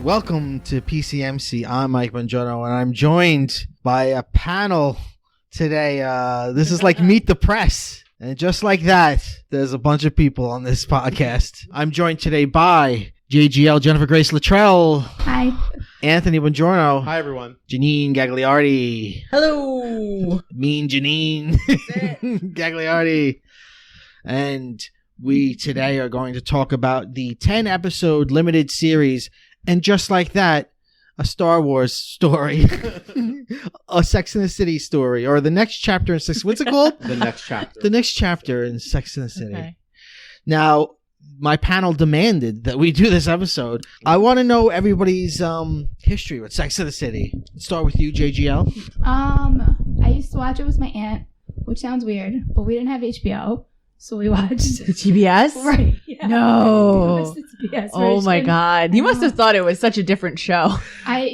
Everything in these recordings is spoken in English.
Welcome to PCMC. I'm Mike Bongiorno, and I'm joined by a panel today. This is like Meet the Press. And just like that, there's a bunch of people on this podcast. I'm joined today by JGL, Jennifer Grace Luttrell. Hi. Anthony Bongiorno. Hi, everyone. Janine Gagliardi. Hello. Mean Janine Gagliardi. And we today are going to talk about the 10-episode limited series. And just like that, a Star Wars story, a Sex and the City story, or the next chapter in Sex. What's it called? The next chapter. The next chapter in Sex and the City. Okay. Now, my panel demanded that we do this episode. I want to know everybody's history with Sex and the City. Let's start with you, JGL. I used to watch it with my aunt, which sounds weird, but we didn't have HBO, so we watched TBS? Right. Yeah. No. It was the TBS Oh my version. God. You must have thought it was such a different show. I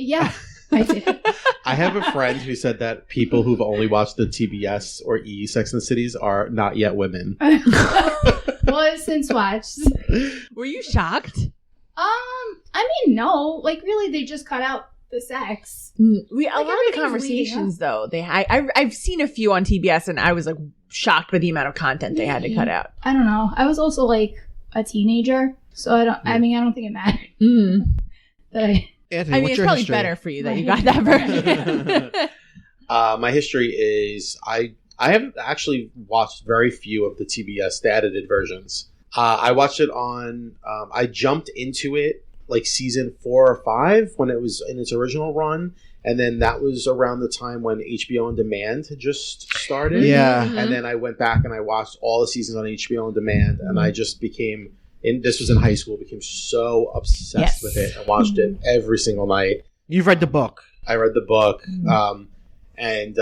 did. I have a friend who said that people who've only watched the TBS or E Sex and the Cities are not yet women. Well, it's since watched. Were you shocked? I mean, no. Like, really, they just cut out the sex. A lot of the everything's conversations, though, I've seen a few on TBS, and I was like shocked by the amount of content they had to cut out. I don't know. I was also like a teenager, so I don't think it mattered. That Anthony, I mean, what's it's your probably history? better for you that you got that version. My history is I have actually watched very few of the TBS, the edited versions. I watched it on, I jumped into it like season 4 or 5 when it was in its original run. And then that was around the time when HBO On Demand had just started. Yeah. Mm-hmm. And then I went back and I watched all the seasons on HBO On Demand. And I just became, this was in high school, became so obsessed with it. I watched it every single night. You've read the book. I read the book. And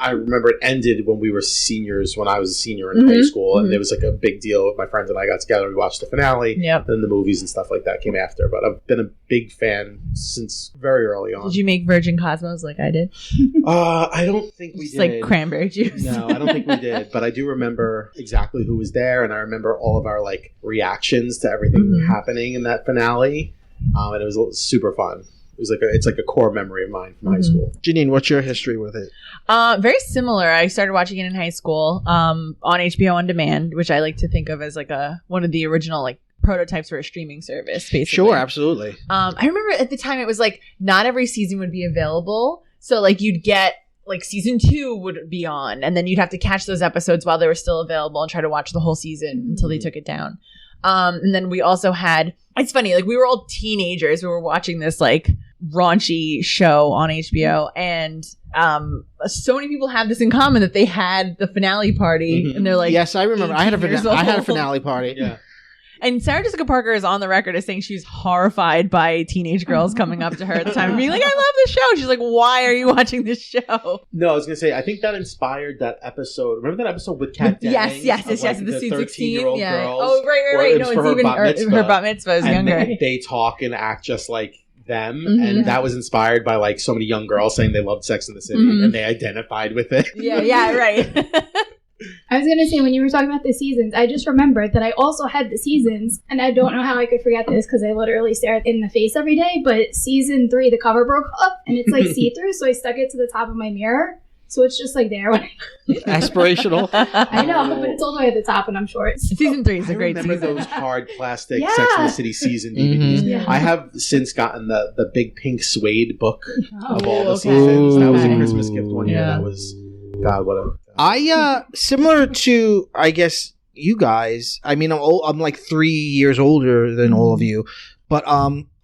I remember it ended when we were seniors, when I was a senior in high school. And it was like a big deal. My friends and I got together. We watched the finale. Yep. Then the movies and stuff like that came after. But I've been a big fan since very early on. Did you make Virgin Cosmos like I did? I don't think we Just did. like cranberry juice. No, I don't think we did. But I do remember exactly who was there. And I remember all of our like reactions to everything happening in that finale. And it was super fun. It was it's like a core memory of mine from high school. Janine, what's your history with it? Very similar. I started watching it in high school on HBO On Demand, which I like to think of as like one of the original like prototypes for a streaming service, basically. Sure, absolutely. I remember at the time it was like not every season would be available. So like you'd get like season 2 would be on, and then you'd have to catch those episodes while they were still available and try to watch the whole season until they took it down. And then we also had, it's funny, like we were all teenagers who were watching this like raunchy show on HBO, and so many people have this in common that they had the finale party, and they're like, yes, I remember. I had 18 years a old. finale party. Yeah. And Sarah Jessica Parker is on the record as saying she's horrified by teenage girls coming up to her at the time and being like, I love this show. She's like, why are you watching this show? No, I was going to say, I think that inspired that episode. Remember that episode with Kat Dennings? Yes. Of, like, The Sweet 16. 13-year-old Yeah. girls? Oh, right. Or it No, was it's for her even bat mitzvah. her bat mitzvah is And younger. they talk and act just like them. And that was inspired by like so many young girls saying they loved Sex and the City and they identified with it. Yeah, right. I was going to say, when you were talking about the seasons, I just remembered that I also had the seasons, and I don't know how I could forget this because I literally stare it in the face every day, but season 3, the cover broke up, and it's like see-through, so I stuck it to the top of my mirror, so it's just like there when Aspirational. I know, but it's all the way at the top, and I'm short. So. Season 3 is a great I remember season. those hard plastic Yeah. Sex and the City season DVDs. Yeah. I have since gotten the big pink suede book of all the okay. seasons. That was a Okay. Christmas gift one year. Yeah. That was, God, what a... I similar to, I guess, you guys. I mean, I'm like 3 years older than all of you, but But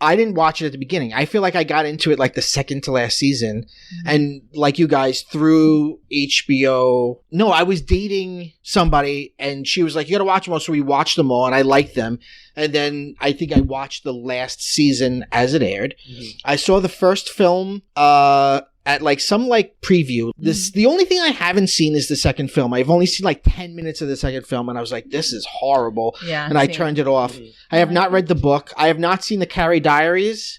I didn't watch it at the beginning. I feel like I got into it like the second to last season. And like you guys, through HBO. No, I was dating somebody and she was like, you got to watch them all. So we watched them all and I liked them. And then I think I watched the last season as it aired. I saw the first film at like some like preview. The only thing I haven't seen is the second film. I've only seen like 10 minutes of the second film and I was like, this is horrible. Yeah, and I turned it off. I have not read the book. I have not seen the Carrie Diaries.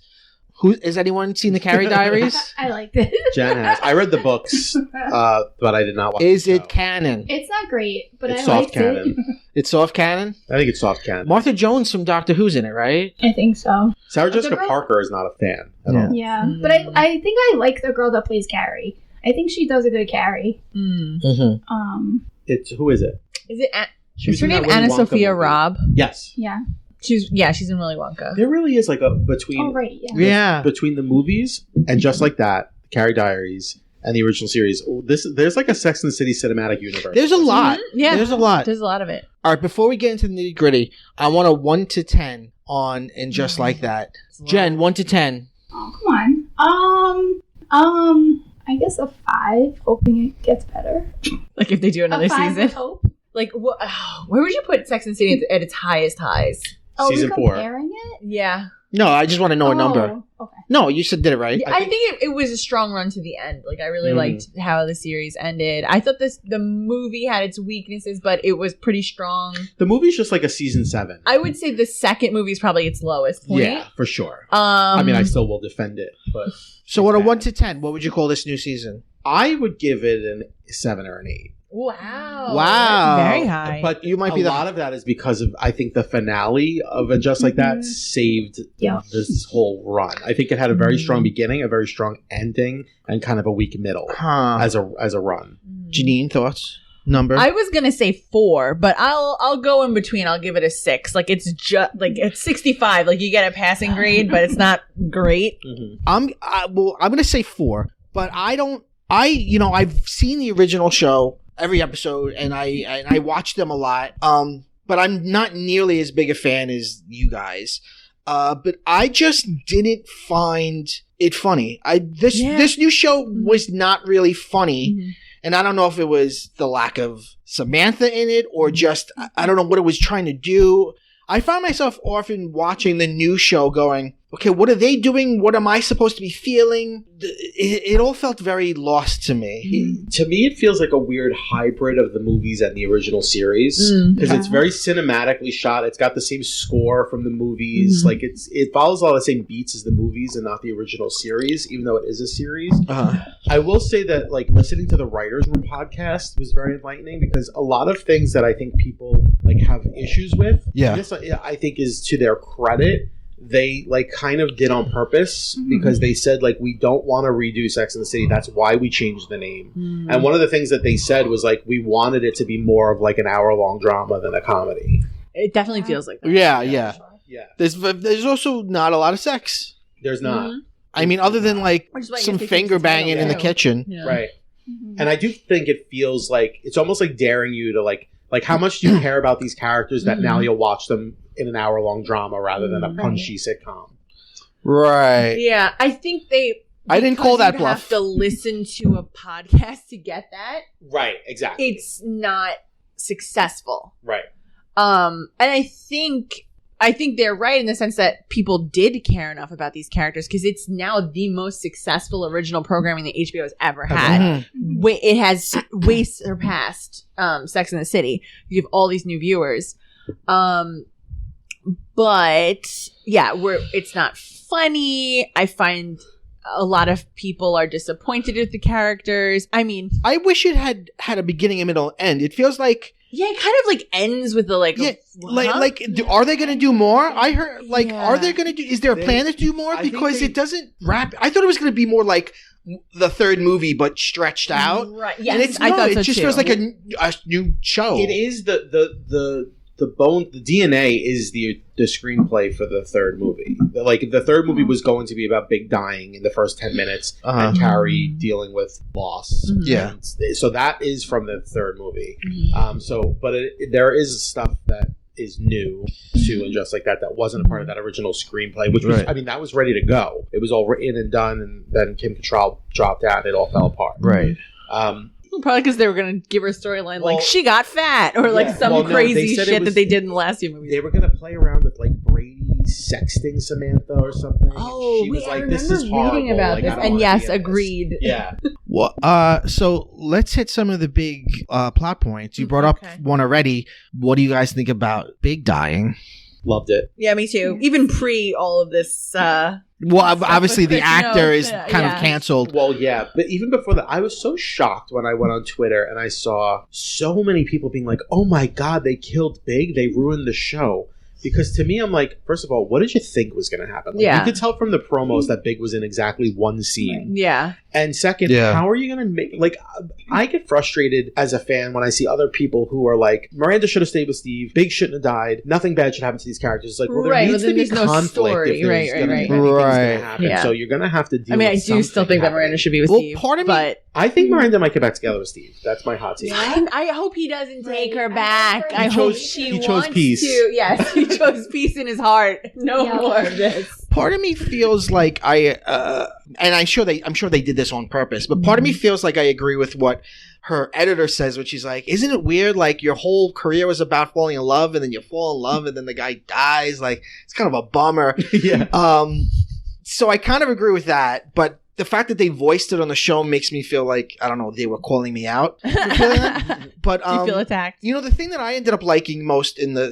Has anyone seen the Carrie Diaries? I liked it. Jen has. I read the books, but I did not watch Is the it show. canon? It's not great, but It's I soft liked canon. it. It's soft canon? I think it's soft canon. Martha Jones from Doctor Who's in it, right? I think so. Sarah The Jessica girl- Parker is not a fan at all. Yeah, but I think I like the girl that plays Carrie. I think she does a good Carrie. Mm-hmm. Who is it? Is it? She Is was her in name that Willy Anna Wonka Sophia movie. Robb? Yes. Yeah. She's in Willy Wonka. There really is like a between Oh right. Yeah. Yeah. between the movies and just like that, Carrie Diaries and the original series. There's like a Sex and the City cinematic universe. There's a lot. Yeah, There's a lot. There's a lot of it. All right, before we get into the nitty gritty, I want a 1 to 10 on And Just Like That. Jen, 1 to 10. Oh come on. I guess a 5. Hoping it gets better. Like if they do another a 5 season. with hope. Like where would you put Sex and the City at its highest highs? Oh, Season we're 4. comparing it. Yeah. No, I just want to know a number. Okay. No, you said did it right. I think it was a strong run to the end. Like I really liked how the series ended. I thought the movie had its weaknesses, but it was pretty strong. The movie's just like a season 7. I would say the second movie is probably its lowest point. Yeah, for sure. I mean, I still will defend it, but So on a 1 to 10, what would you call this new season? I would give it a 7 or an 8. Wow. Wow. That's very high. But You might a be the- lot of that is because of I think the finale of And Just Like That saved this whole run. I think it had a very strong beginning, a very strong ending, and kind of a weak middle as a run. Janine, thoughts? Number? I was gonna say 4, but I'll go in between. I'll give it a 6. Like it's just like it's 65. Like you get a passing grade, but it's not great. I'm going to say 4, but I've seen the original show, every episode, and I watch them a lot. But I'm not nearly as big a fan as you guys. But I just didn't find it funny. This new show was not really funny. And I don't know if it was the lack of Samantha in it or just, I don't know what it was trying to do. I find myself often watching the new show going, okay, what are they doing? What am I supposed to be feeling? It all felt very lost to me. To me, it feels like a weird hybrid of the movies and the original series because it's very cinematically shot. It's got the same score from the movies. Like it follows a lot of the same beats as the movies and not the original series, even though it is a series. I will say that like listening to the Writers Room podcast was very enlightening because a lot of things that I think people like have issues with, Yeah. this I think is to their credit. They like kind of did on purpose because they said like we don't want to redo Sex and the City. That's why we changed the name. And one of the things that they said was like we wanted it to be more of like an hour-long drama than a comedy. It definitely feels like that. Yeah. Yeah, There's also not a lot of sex. there's not I mean, other than like Which is why some you have to finger keep the title banging in the down. kitchen. Yeah. right. And I do think it feels like it's almost like daring you to like how much do you care about these characters that now you'll watch them in an hour-long drama rather than a punchy sitcom. Right. Yeah, I think I didn't call that you'd bluff. have to listen to a podcast to get that. Right, exactly. It's not successful. Right. And I think they're right in the sense that people did care enough about these characters because it's now the most successful original programming that HBO has ever had. It has way surpassed Sex and the City. You have all these new viewers. But yeah, it's not funny. I find a lot of people are disappointed with the characters. I mean, I wish it had a beginning, a middle, and end. It feels like yeah, it kind of like ends with the like, are they going to do more? I heard are they going to do? Is there a plan to do more? I think Because they- it doesn't wrap. I thought it was going to be more like the third movie, but stretched out. Right? And Yes, it's I thought it so just too. feels like a new show. It is the bone, the DNA is the screenplay for the third movie. Like the third movie was going to be about Big dying in the first 10 minutes and Carrie dealing with loss. Yeah. And so that is from the third movie. But there is stuff that is new to and just like that wasn't a part of that original screenplay, which was, I mean, that was ready to go. It was all written and done, and then Kim Cattrall dropped out and it all fell apart. Right. Probably because they were going to give her a storyline like she got fat or like some crazy shit that they did in the last few movies. They were going to play around with like Brady sexting Samantha or something. Oh, she was I like, "This is remember horrible." reading about Like, this, I don't and wanna yes, be in this. agreed. Yeah. Well, so let's hit some of the big plot points. You brought up one already. What do you guys think about Big dying? Loved it. Yeah, me too. Even pre all of this. Well, obviously the actor is kind of canceled. Well, yeah, but even before that, I was so shocked when I went on Twitter and I saw so many people being like, "Oh my God, they killed Big. They ruined the show." Because to me, I'm like, first of all, what did you think was going to happen? Like, you could tell from the promos that Big was in exactly one scene. Yeah. And second, how are you going to make... Like, I get frustrated as a fan when I see other people who are like, Miranda should have stayed with Steve. Big shouldn't have died. Nothing bad should happen to these characters. It's like, well, there needs to be conflict if there's going to happen. Yeah. So you're going to have to deal with I do still think that Miranda should be with Steve. Part of me, but I think Miranda might get back together with Steve. That's my hot take. I hope he doesn't take her back. I hope she chose wants peace. to. Yes, he chose peace in his heart. No more of this. Part of me feels like and I'm sure they did this on purpose, but part of me feels like I agree with what her editor says when she's like, isn't it weird? Like, your whole career was about falling in love, and then you fall in love, and then the guy dies. Like, it's kind of a bummer. So I kind of agree with that, but the fact that they voiced it on the show makes me feel like, I don't know, they were calling me out for feeling that. But you feel attacked. You know, the thing that I ended up liking most in the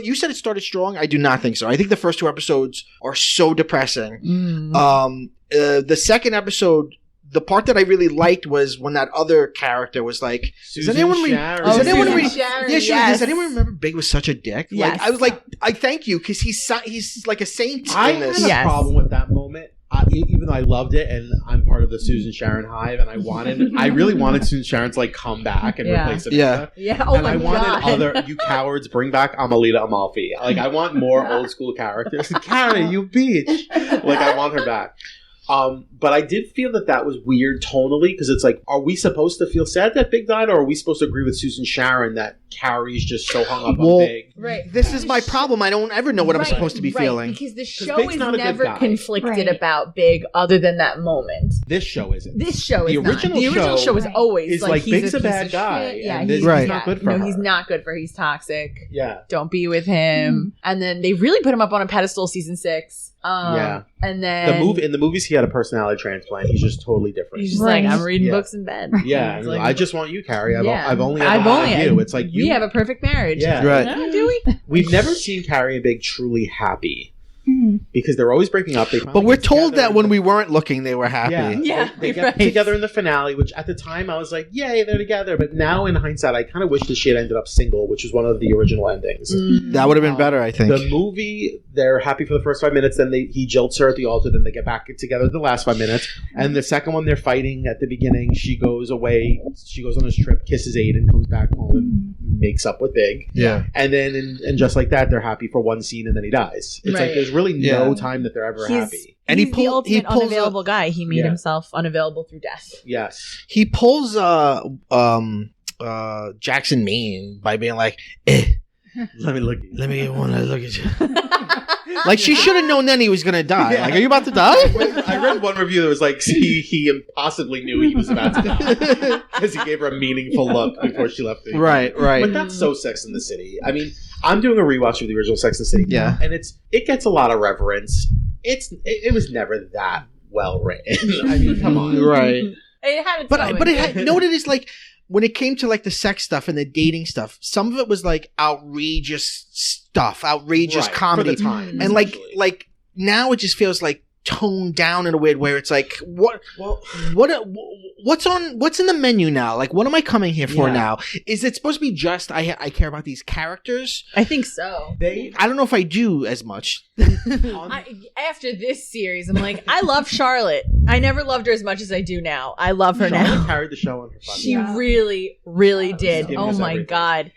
you said it started strong. I do not think so. I think the first 2 episodes are so depressing. The second episode, the part that I really liked was when that other character was like, does anyone remember Big was such a dick? Yes. Like, I was like, I thank you, because he's like a saint I in this. had a problem with that moment. Even though I loved it, and I'm part of the Susan Sharon hive, and I really wanted Susan Sharon to like come back and replace it. Yeah. Oh and my God. I wanted you cowards, bring back Amalita Amalfi. Like, I want more old school characters. Karen, you bitch. Like, I want her back. But I did feel that was weird tonally, because it's like, are we supposed to feel sad that Big died, or are we supposed to agree with Susan Sharon that Carrie's just so hung up on Big? Right. This is my problem. I don't ever know what I'm supposed to be feeling. Because the show Big's is not a good never guy. conflicted about Big other than that moment. This show isn't. This show The is not. original The original show is always is like he's Big's a piece bad of guy, shit. Yeah, and he's not good for her. he's not good for her. He's toxic. Yeah. Don't be with him. And then they really put him up on a pedestal season 6. And then in the movies he had a personality transplant. He's just totally different. He's just like, I'm reading books in bed. Yeah, It's and like, I just want you, Carrie. I've only had you. It's like we have a perfect marriage. Yeah, right. Do we? We've never seen Carrie and Big truly happy. Because they're always breaking up. But we're told that when we weren't looking, they were happy. Yeah, they get together in the finale, which at the time I was like, yay, they're together. But now in hindsight, I kind of wish that she had ended up single, which was one of the original endings. That would have been better, I think. The movie, they're happy for the first 5 minutes, then he jilts her at the altar, then they get back together the last 5 minutes. And the second one, they're fighting at the beginning. She goes away, she goes on this trip, kisses Aiden, comes back home and makes up with Big. Yeah. And then, and just like that, they're happy for one scene and then he dies. It's like there's really no time that they're ever happy. And he's the ultimate unavailable guy. He made himself unavailable through death. Yes. He pulls Jackson Maine by being like, Let me want to look at you. Like, she should have known then he was going to die. Like, are you about to die? I read one review that was like, he impossibly knew he was about to die because he gave her a meaningful look before she left. Right. But that's so Sex and the City. I mean, I'm doing a rewatch of the original Sex and the City. Yeah. And it gets a lot of reverence. It was never that well written. I mean, come on. Right. It had its But moment. it had, know what it is like? When it came to like the sex stuff and the dating stuff, some of it was like outrageous stuff, outrageous comedy, for the time, and like now it just feels like toned down in a weird way. Where it's like, what's in the menu now? Like, what am I coming here for now? Is it supposed to be just I care about these characters? I think so. I don't know if I do as much. After this series, I'm like, I love Charlotte. I never loved her as much as I do now. I love her Charlotte now. carried the show on her funny. She really, really did. Giving Oh us my everything. God.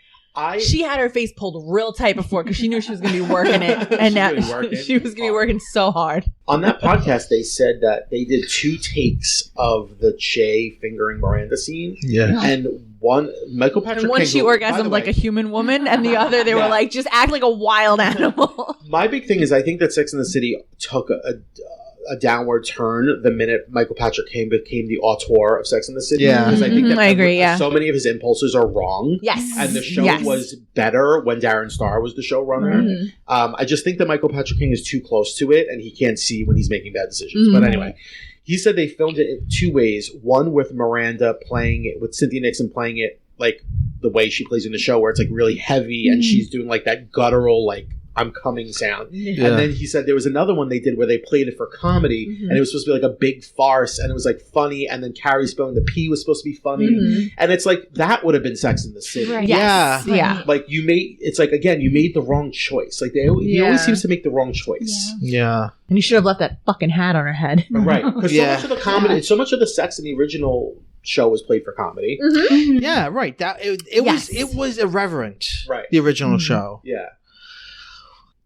She had her face pulled real tight before because she knew she was going to be working it. And now she was going to be working so hard. On that podcast, they said that they did 2 takes of the Che fingering Miranda scene. Yeah. And one, Michael Patrick And one King, she orgasmed like a human woman, and the other they were like, just act like a wild animal. My big thing is I think that Sex and the City took a downward turn the minute Michael Patrick King became the auteur of Sex and the City. Yeah. Because I think that I agree, yeah. so many of his impulses are wrong. Yes. And the show was better when Darren Star was the showrunner. Mm-hmm. I just think that Michael Patrick King is too close to it, and he can't see when he's making bad decisions. Mm-hmm. But anyway, he said they filmed it in 2 ways. One with Miranda playing it, with Cynthia Nixon playing it like the way she plays in the show, where it's like really heavy, and she's doing like that guttural, like, I'm coming sound. Yeah. And then he said there was another one they did where they played it for comedy, and it was supposed to be like a big farce, and it was like funny, and then Carrie spelling the P was supposed to be funny. And it's like, that would have been Sex in the City. Right. Yes. Yeah. Like, you made the wrong choice. Like, he always seems to make the wrong choice. Yeah. And you should have left that fucking hat on her head. Right. Because so much of the comedy, so much of the sex in the original show was played for comedy. Yeah, right. That it was irreverent. Right. The original show. Yeah.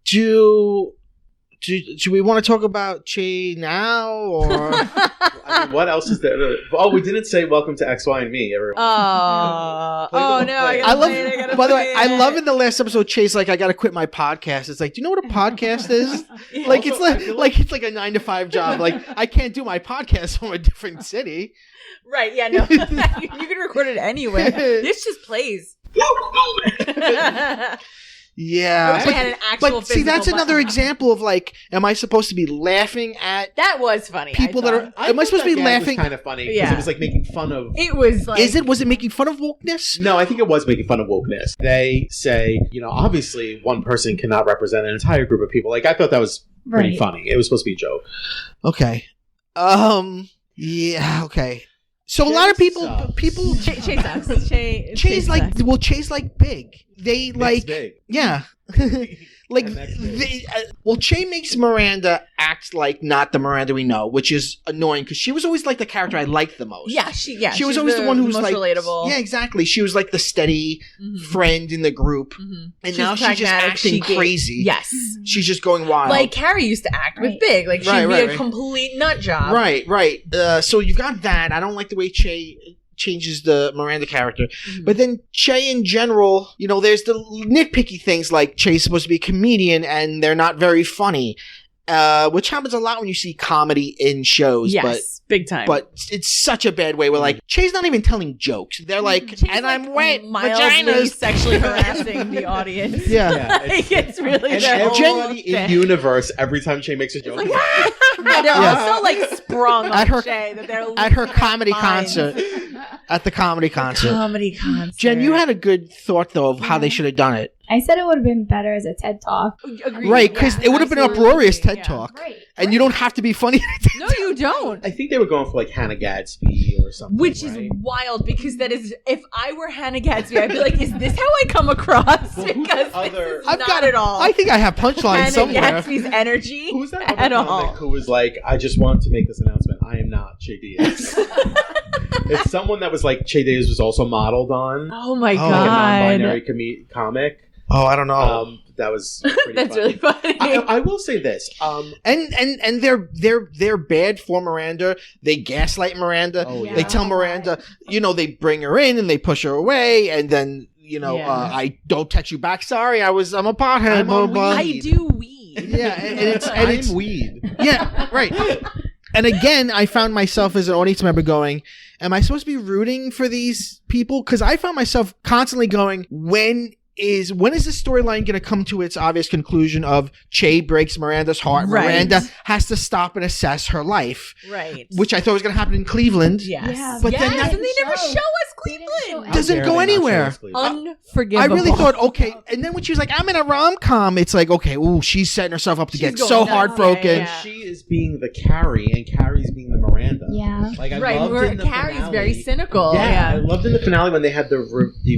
Do we want to talk about Che now, or I mean, what else is there? Oh, we didn't say welcome to X, Y, and Me, everyone. Oh no! I love. By the way, I love in the last episode, Che's like, I got to quit my podcast. It's like, do you know what a podcast is? Like, Also, it's like a 9-to-5 job. Like, I can't do my podcast from a different city. Right? Yeah. No. You can record it anywhere. This just plays. Yeah, I had an actual but see, that's physical another button. example of like, am I supposed to be laughing at That was funny. people that are? Am I supposed to be laughing? Kind of funny because Yeah. it was like making fun of. It was like. Was it making fun of wokeness? No, I think it was making fun of wokeness. They say, obviously one person cannot represent an entire group of people. Like, I thought that was pretty funny. It was supposed to be a joke. Okay. Yeah. Okay. So a lot of people Che sucks. Che's like, Che's like big. They like, It's big. yeah. Like, Che makes Miranda act like not the Miranda we know, which is annoying because she was always like the character I liked the most. Yeah, she was always the one who was most like relatable. Yeah, exactly. She was like the steady friend in the group, and now she's just acting crazy. Yes, she's just going wild. like Carrie used to act with Big. Like she'd be a complete nut job. Right. So you've got that. I don't like the way Che changes the Miranda character. But then Che in general, there's the nitpicky things like Che's supposed to be a comedian and they're not very funny, which happens a lot when you see comedy in shows. Yes, big time. But it's such a bad way where like Che's not even telling jokes. They're like, Che's and like I'm wet, mildly vaginas. sexually harassing the audience. Yeah. Like, it's really And their whole everybody thing. in universe, every time Che makes a joke, They're also like sprung on At her- Che that they're at her losing comedy their minds. concert. At the comedy concert. Comedy concert. Jen, you had a good thought though of how they should have done it. I said it would have been better as a TED Talk. Agreed. Right, because it would have been an absolutely. uproarious TED Yeah. Talk. Right. And you don't have to be funny. No, you don't. I think they were going for like Hannah Gadsby or something. Which is right? wild because that is, if I were Hannah Gadsby, I'd be like, is this how I come across? Well, who's Because the other- this is not at all. I think I have punchlines Hannah somewhere. Gadsby's energy Who's that at other all. comic who was like, I just want to make this announcement. I am not Che Diaz. It's someone that was like, Che Diaz was also modeled on. Oh my Like a god. non-binary comic. Oh, I don't know. That was pretty That's funny. really funny. I will say this. And they're bad for Miranda. They gaslight Miranda. Oh, yeah. They tell Miranda, they bring her in and they push her away, and then I don't text you back. Sorry, I'm a pothead. I'm blah, on blah. I do weed. Yeah, and it's I'm weed. Yeah, right. And again, I found myself as an audience member going, am I supposed to be rooting for these people? Because I found myself constantly going, when is this storyline going to come to its obvious conclusion of Che breaks Miranda's heart? Right. Miranda has to stop and assess her life. Right. Which I thought was going to happen in Cleveland. Yes. Yeah, but then that- and they never show us They didn't show Cleveland. Doesn't How dare go they not show anywhere. us Cleveland? Unforgivable. I really thought, okay. And then when she was like, I'm in a rom-com, it's like, okay, ooh, she's setting herself up to She's get going so nuts. heartbroken. Yeah. She is being the Carrie, and Carrie's being the Miranda. Yeah. Like, I Right, loved where in the Carrie's finale. very cynical. Yeah, I Yeah. loved in the finale when they had the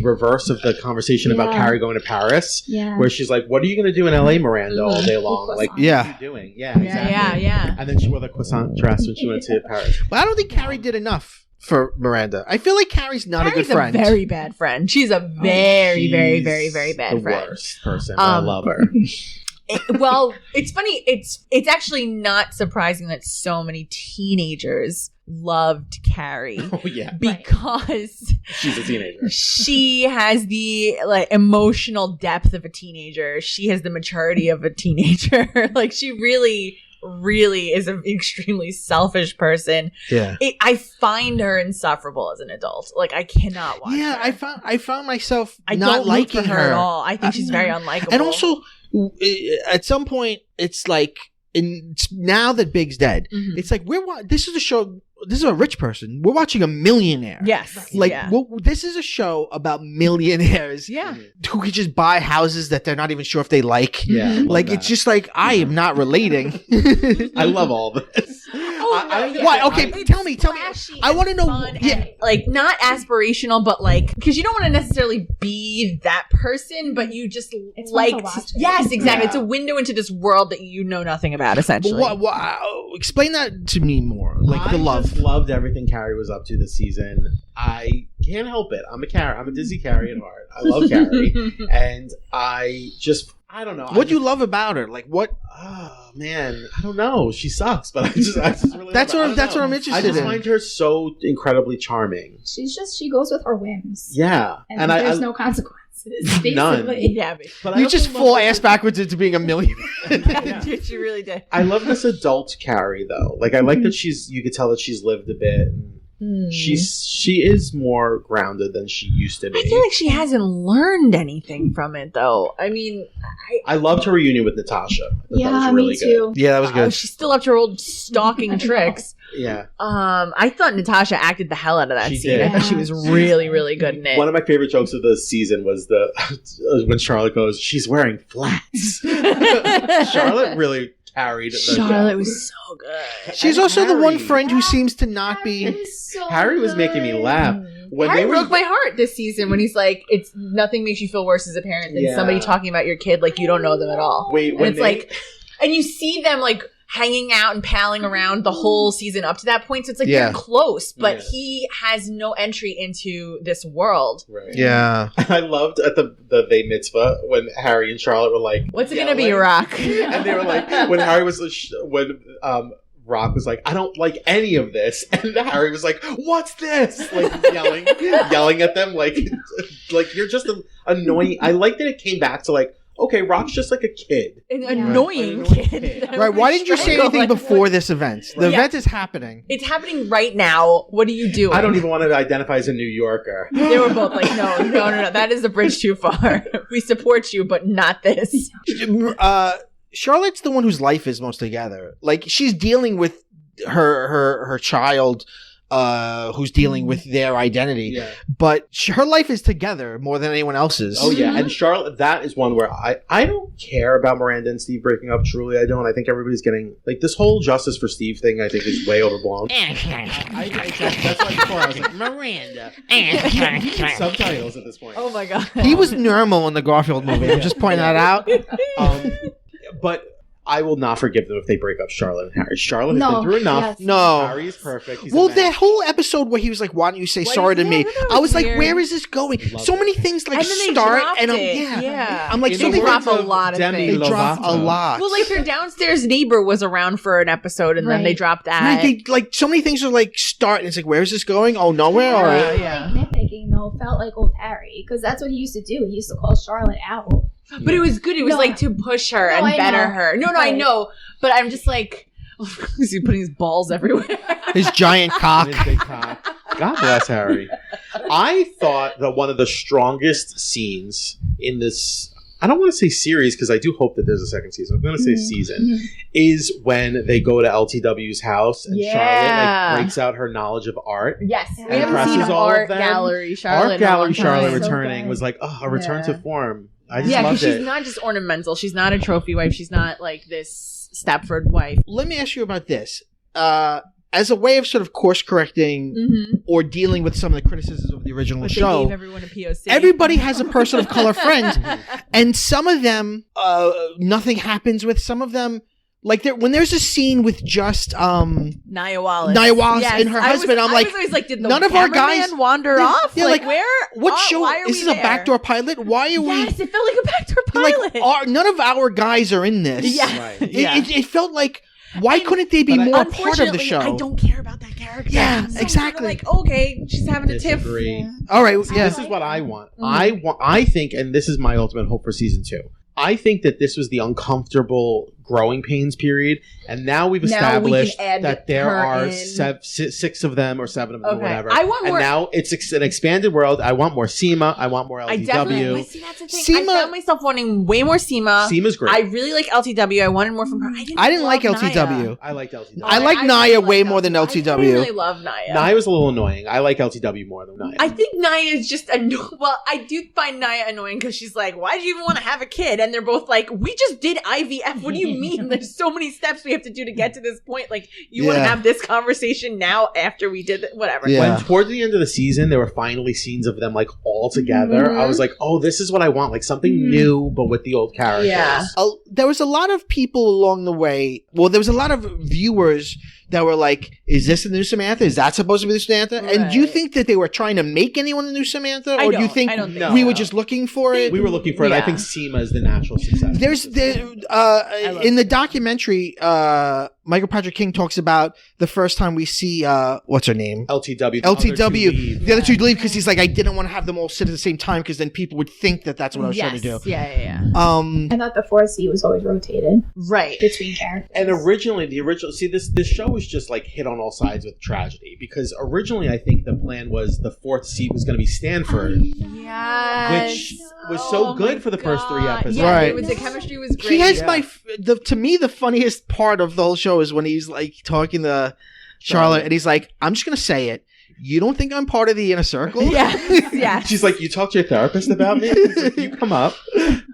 reverse of the conversation about Yeah. Carrie going to Paris, Yeah. where she's like, "What are you going to do in LA, Miranda, all day long? Croissant. Like, Yeah. what are you doing? Yeah, Yeah, exactly. yeah. And then she wore the croissant dress when she went to Paris. But I don't think Carrie did enough for Miranda. I feel like Carrie's not Carrie's a good friend. a very bad friend. She's a very, very, very, very bad the friend. worst person. I love her. Well, it's funny. It's actually not surprising that so many teenagers loved Carrie. Oh yeah, because she's a teenager. She has the like emotional depth of a teenager. She has the maturity of a teenager. Like she really is an extremely selfish person. Yeah. I find her insufferable as an adult. Like I cannot watch her. I found myself I not don't liking root for her at all. I think she's very unlikable. And also, at some point, it's like, now that Big's dead, it's like this is a show. This is a rich person. We're watching a millionaire. Yes. Like this is a show about millionaires. Yeah. Who could just buy houses that they're not even sure if they like. Yeah. Like it's just like I am not relating. I love all this. Why? Okay, tell me. I want to know. And, like not aspirational, but like because you don't want to necessarily be that person, but you just like. Yes, exactly. Yeah. It's a window into this world that you know nothing about. Essentially. Explain that to me more. Like the love. I just loved everything Carrie was up to this season. I can't help it. I'm a Disney Carrie at heart. I love Carrie, and I don't know. What do you love about her? Like what? Oh man, I don't know. She sucks, but I just really. That's what I'm interested in. I just find her so incredibly charming. She goes with her whims. Yeah, and there's no consequences. Basically. None. Yeah, but you just fall ass backwards into being a millionaire. She really did. I love this adult Carrie though. Like I like that you could tell that she's lived a bit. And she is more grounded than she used to be. I feel like she hasn't learned anything from it though. I mean, I loved her reunion with Natasha. Yeah, that was really me too. Good. Yeah, that was good. She still up to her old stalking tricks. Yeah. I thought Natasha acted the hell out of that She scene. did. I thought she was really, really good in it. One of my favorite jokes of the season was when Charlotte goes, "She's wearing flats." Charlotte really carried the Charlotte show. was so good. She's And also the one Harry. friend who seems to not be. Harry was making me laugh. When Harry they were broke my heart this season when he's like, "It's nothing makes you feel worse as a parent than Yeah. somebody talking about your kid like you don't know them at all." Wait, and when it's like, and you see them like hanging out and palling around the whole season up to that point. So it's like Yeah. they're close, but Yeah. he has no entry into this world. Right. Yeah. I loved at the Vay Mitzvah when Harry and Charlotte were like, What's it gonna be, yelling. Rock? And they were like, when Harry was when Rock was like, "I don't like any of this," and Harry was like, "What's this?" Like yelling at them, like you're just annoying. I like that it came back to like, okay, Rock's just like a kid. An Yeah. annoying kid. Right. Why didn't you say anything before this event? The event is happening. It's happening right now. What are you doing? I don't even want to identify as a New Yorker. They were both like, no. That is a bridge too far. We support you, but not this. Charlotte's the one whose life is most together. Like she's dealing with her child, who's dealing with their identity. Yeah. But her life is together more than anyone else's. Oh yeah, and Charlotte, that is one where I don't care about Miranda and Steve breaking up. Truly, I don't. I think everybody's getting like this whole justice for Steve thing. I think is way overblown. That's why before I was like Miranda. Subtitles at this point. Oh my god. He was normal in the Garfield movie. I'm just pointing that out. But I will not forgive them if they break up Charlotte and Harry. Charlotte has been through enough. Yes. No. Harry is perfect. He's Well, a man. that whole episode where he was like, "Why don't you say sorry to me?" that I was like, weird. "Where is this going?" Love So it. many things like And then they start, dropped and I'm it. yeah. I'm like, In so the many drop words a of lot of Demi things. they drop a Lovato. lot. Well, like their downstairs neighbor was around for an episode, and then they Right. dropped that. Right, they, like so many things are like start, and it's like, where is this going? Oh, nowhere. All right. Yeah. Like nitpicking though felt like old Harry because that's what he used to do. He used to call Charlotte out. But it was good. It was No. like to push her No, and I better know. her. No, I Right. know. But I'm just like, is he putting his balls everywhere? His giant cock. And his big cock. God bless Harry. I thought that one of the strongest scenes in this, I don't want to say series because I do hope that there's a second season. I'm going to say season, is when they go to LTW's house and Yeah. Charlotte like breaks out her knowledge of art. Yes. And We haven't presses seen all of art them. gallery Charlotte. Art gallery in a long Charlotte time. So returning good. was like, a return to form. I just Yeah, loved because it. she's not just ornamental. She's not a trophy wife. She's not like this Stepford wife. Let me ask you about this. As a way of sort of course correcting Mm-hmm. or dealing with some of the criticisms of the original But they show, gave everyone a POC. everybody has a person of color friend, and some of them nothing happens with. Some of them Like when there's a scene with just Nia Wallace yes, and her husband, I was always like, did the none of our guys wander off? Yeah, like where? What show? Why are this we is a backdoor pilot. Why are we? Yes, it felt like a backdoor pilot. Like, none of our guys are in this. Yeah, Right. It felt like. Why couldn't they be more part of the show? I don't care about that character. Yeah, so exactly. Like, okay, she's having a tiff. Disagree. All right, So yeah. this is what I want. I think, and this is my ultimate hope for season 2. I think that this was the uncomfortable growing pains period, and now we've established that there are 6 of them or 7 of them, or whatever. I want more. And now it's an expanded world. I want more SEMA. I want more LTW. I definitely see, that's the thing. SEMA, I found myself wanting way more SEMA. SEMA's great. I really like LTW. I wanted more from her. I didn't like love LTW. Nia. I liked LTW. I like Nia way more than LTW. I really love Nia. Nia was a little annoying. I like LTW more than Nia. I think Nia is just well, I do find Nia annoying because she's like, why do you even want to have a kid? And they're both like, we just did IVF. What do you mean? There's so many steps we have to do to get to this point. Like, you want to have this conversation now after we did it? Whatever. Yeah. When towards the end of the season, there were finally scenes of them like all together. I was like, oh, this is what I want. Like something new, but with the old characters. Yeah. There was a lot of people along the way. Well, there was a lot of viewers that were like, is this the new Samantha? Is that supposed to be the Samantha? Right. And do you think that they were trying to make anyone the new Samantha? Or do you think I don't think we so. were just looking for it? We were looking for it. I think SEMA is the natural success. In the documentary, Michael Patrick King talks about the first time we see, what's her name? LTW. The other two leave because he's like, I didn't want to have them all sit at the same time because then people would think that that's what I was trying to do. Yeah. I thought the 4C was always rotated Right. between characters. And originally, this show was just like hit on all sides with tragedy because originally I think the plan was the 4th seat was going to be Stanford, Yes. which was so good for the first 3 episodes. Yeah, Right. it was, the chemistry was great. He has to me, the funniest part of the whole show is when he's like talking to Charlotte and he's like, I'm just going to say it. You don't think I'm part of the inner circle? Yeah. She's like, you talk to your therapist about me? Like, you come up.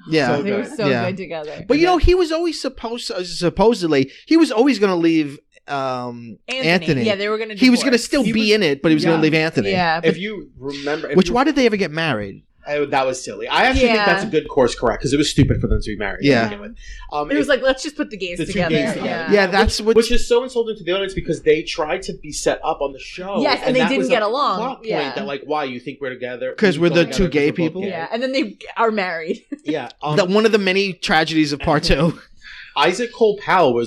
Yeah. So They were good. so Yeah. good together. But he was always supposedly, he was always going to leave Anthony. Yeah, they were going to He was going to still be in it, but he was going to leave Anthony. Yeah. If you remember... Why did they ever get married? That was silly. I actually think that's a good course correct because it was stupid for them to be married. Yeah. To begin with. It was like, let's just put the gays the two together. gays together. Yeah, that's which is so insulting to the audience because they tried to be set up on the show. Yes, and they that didn't was get a along. plot point Yeah. that like, why you think we're together? because we're the two gay people. Yeah, and then they are married. Yeah. That one of the many tragedies of part 2. Isaac Cole Powell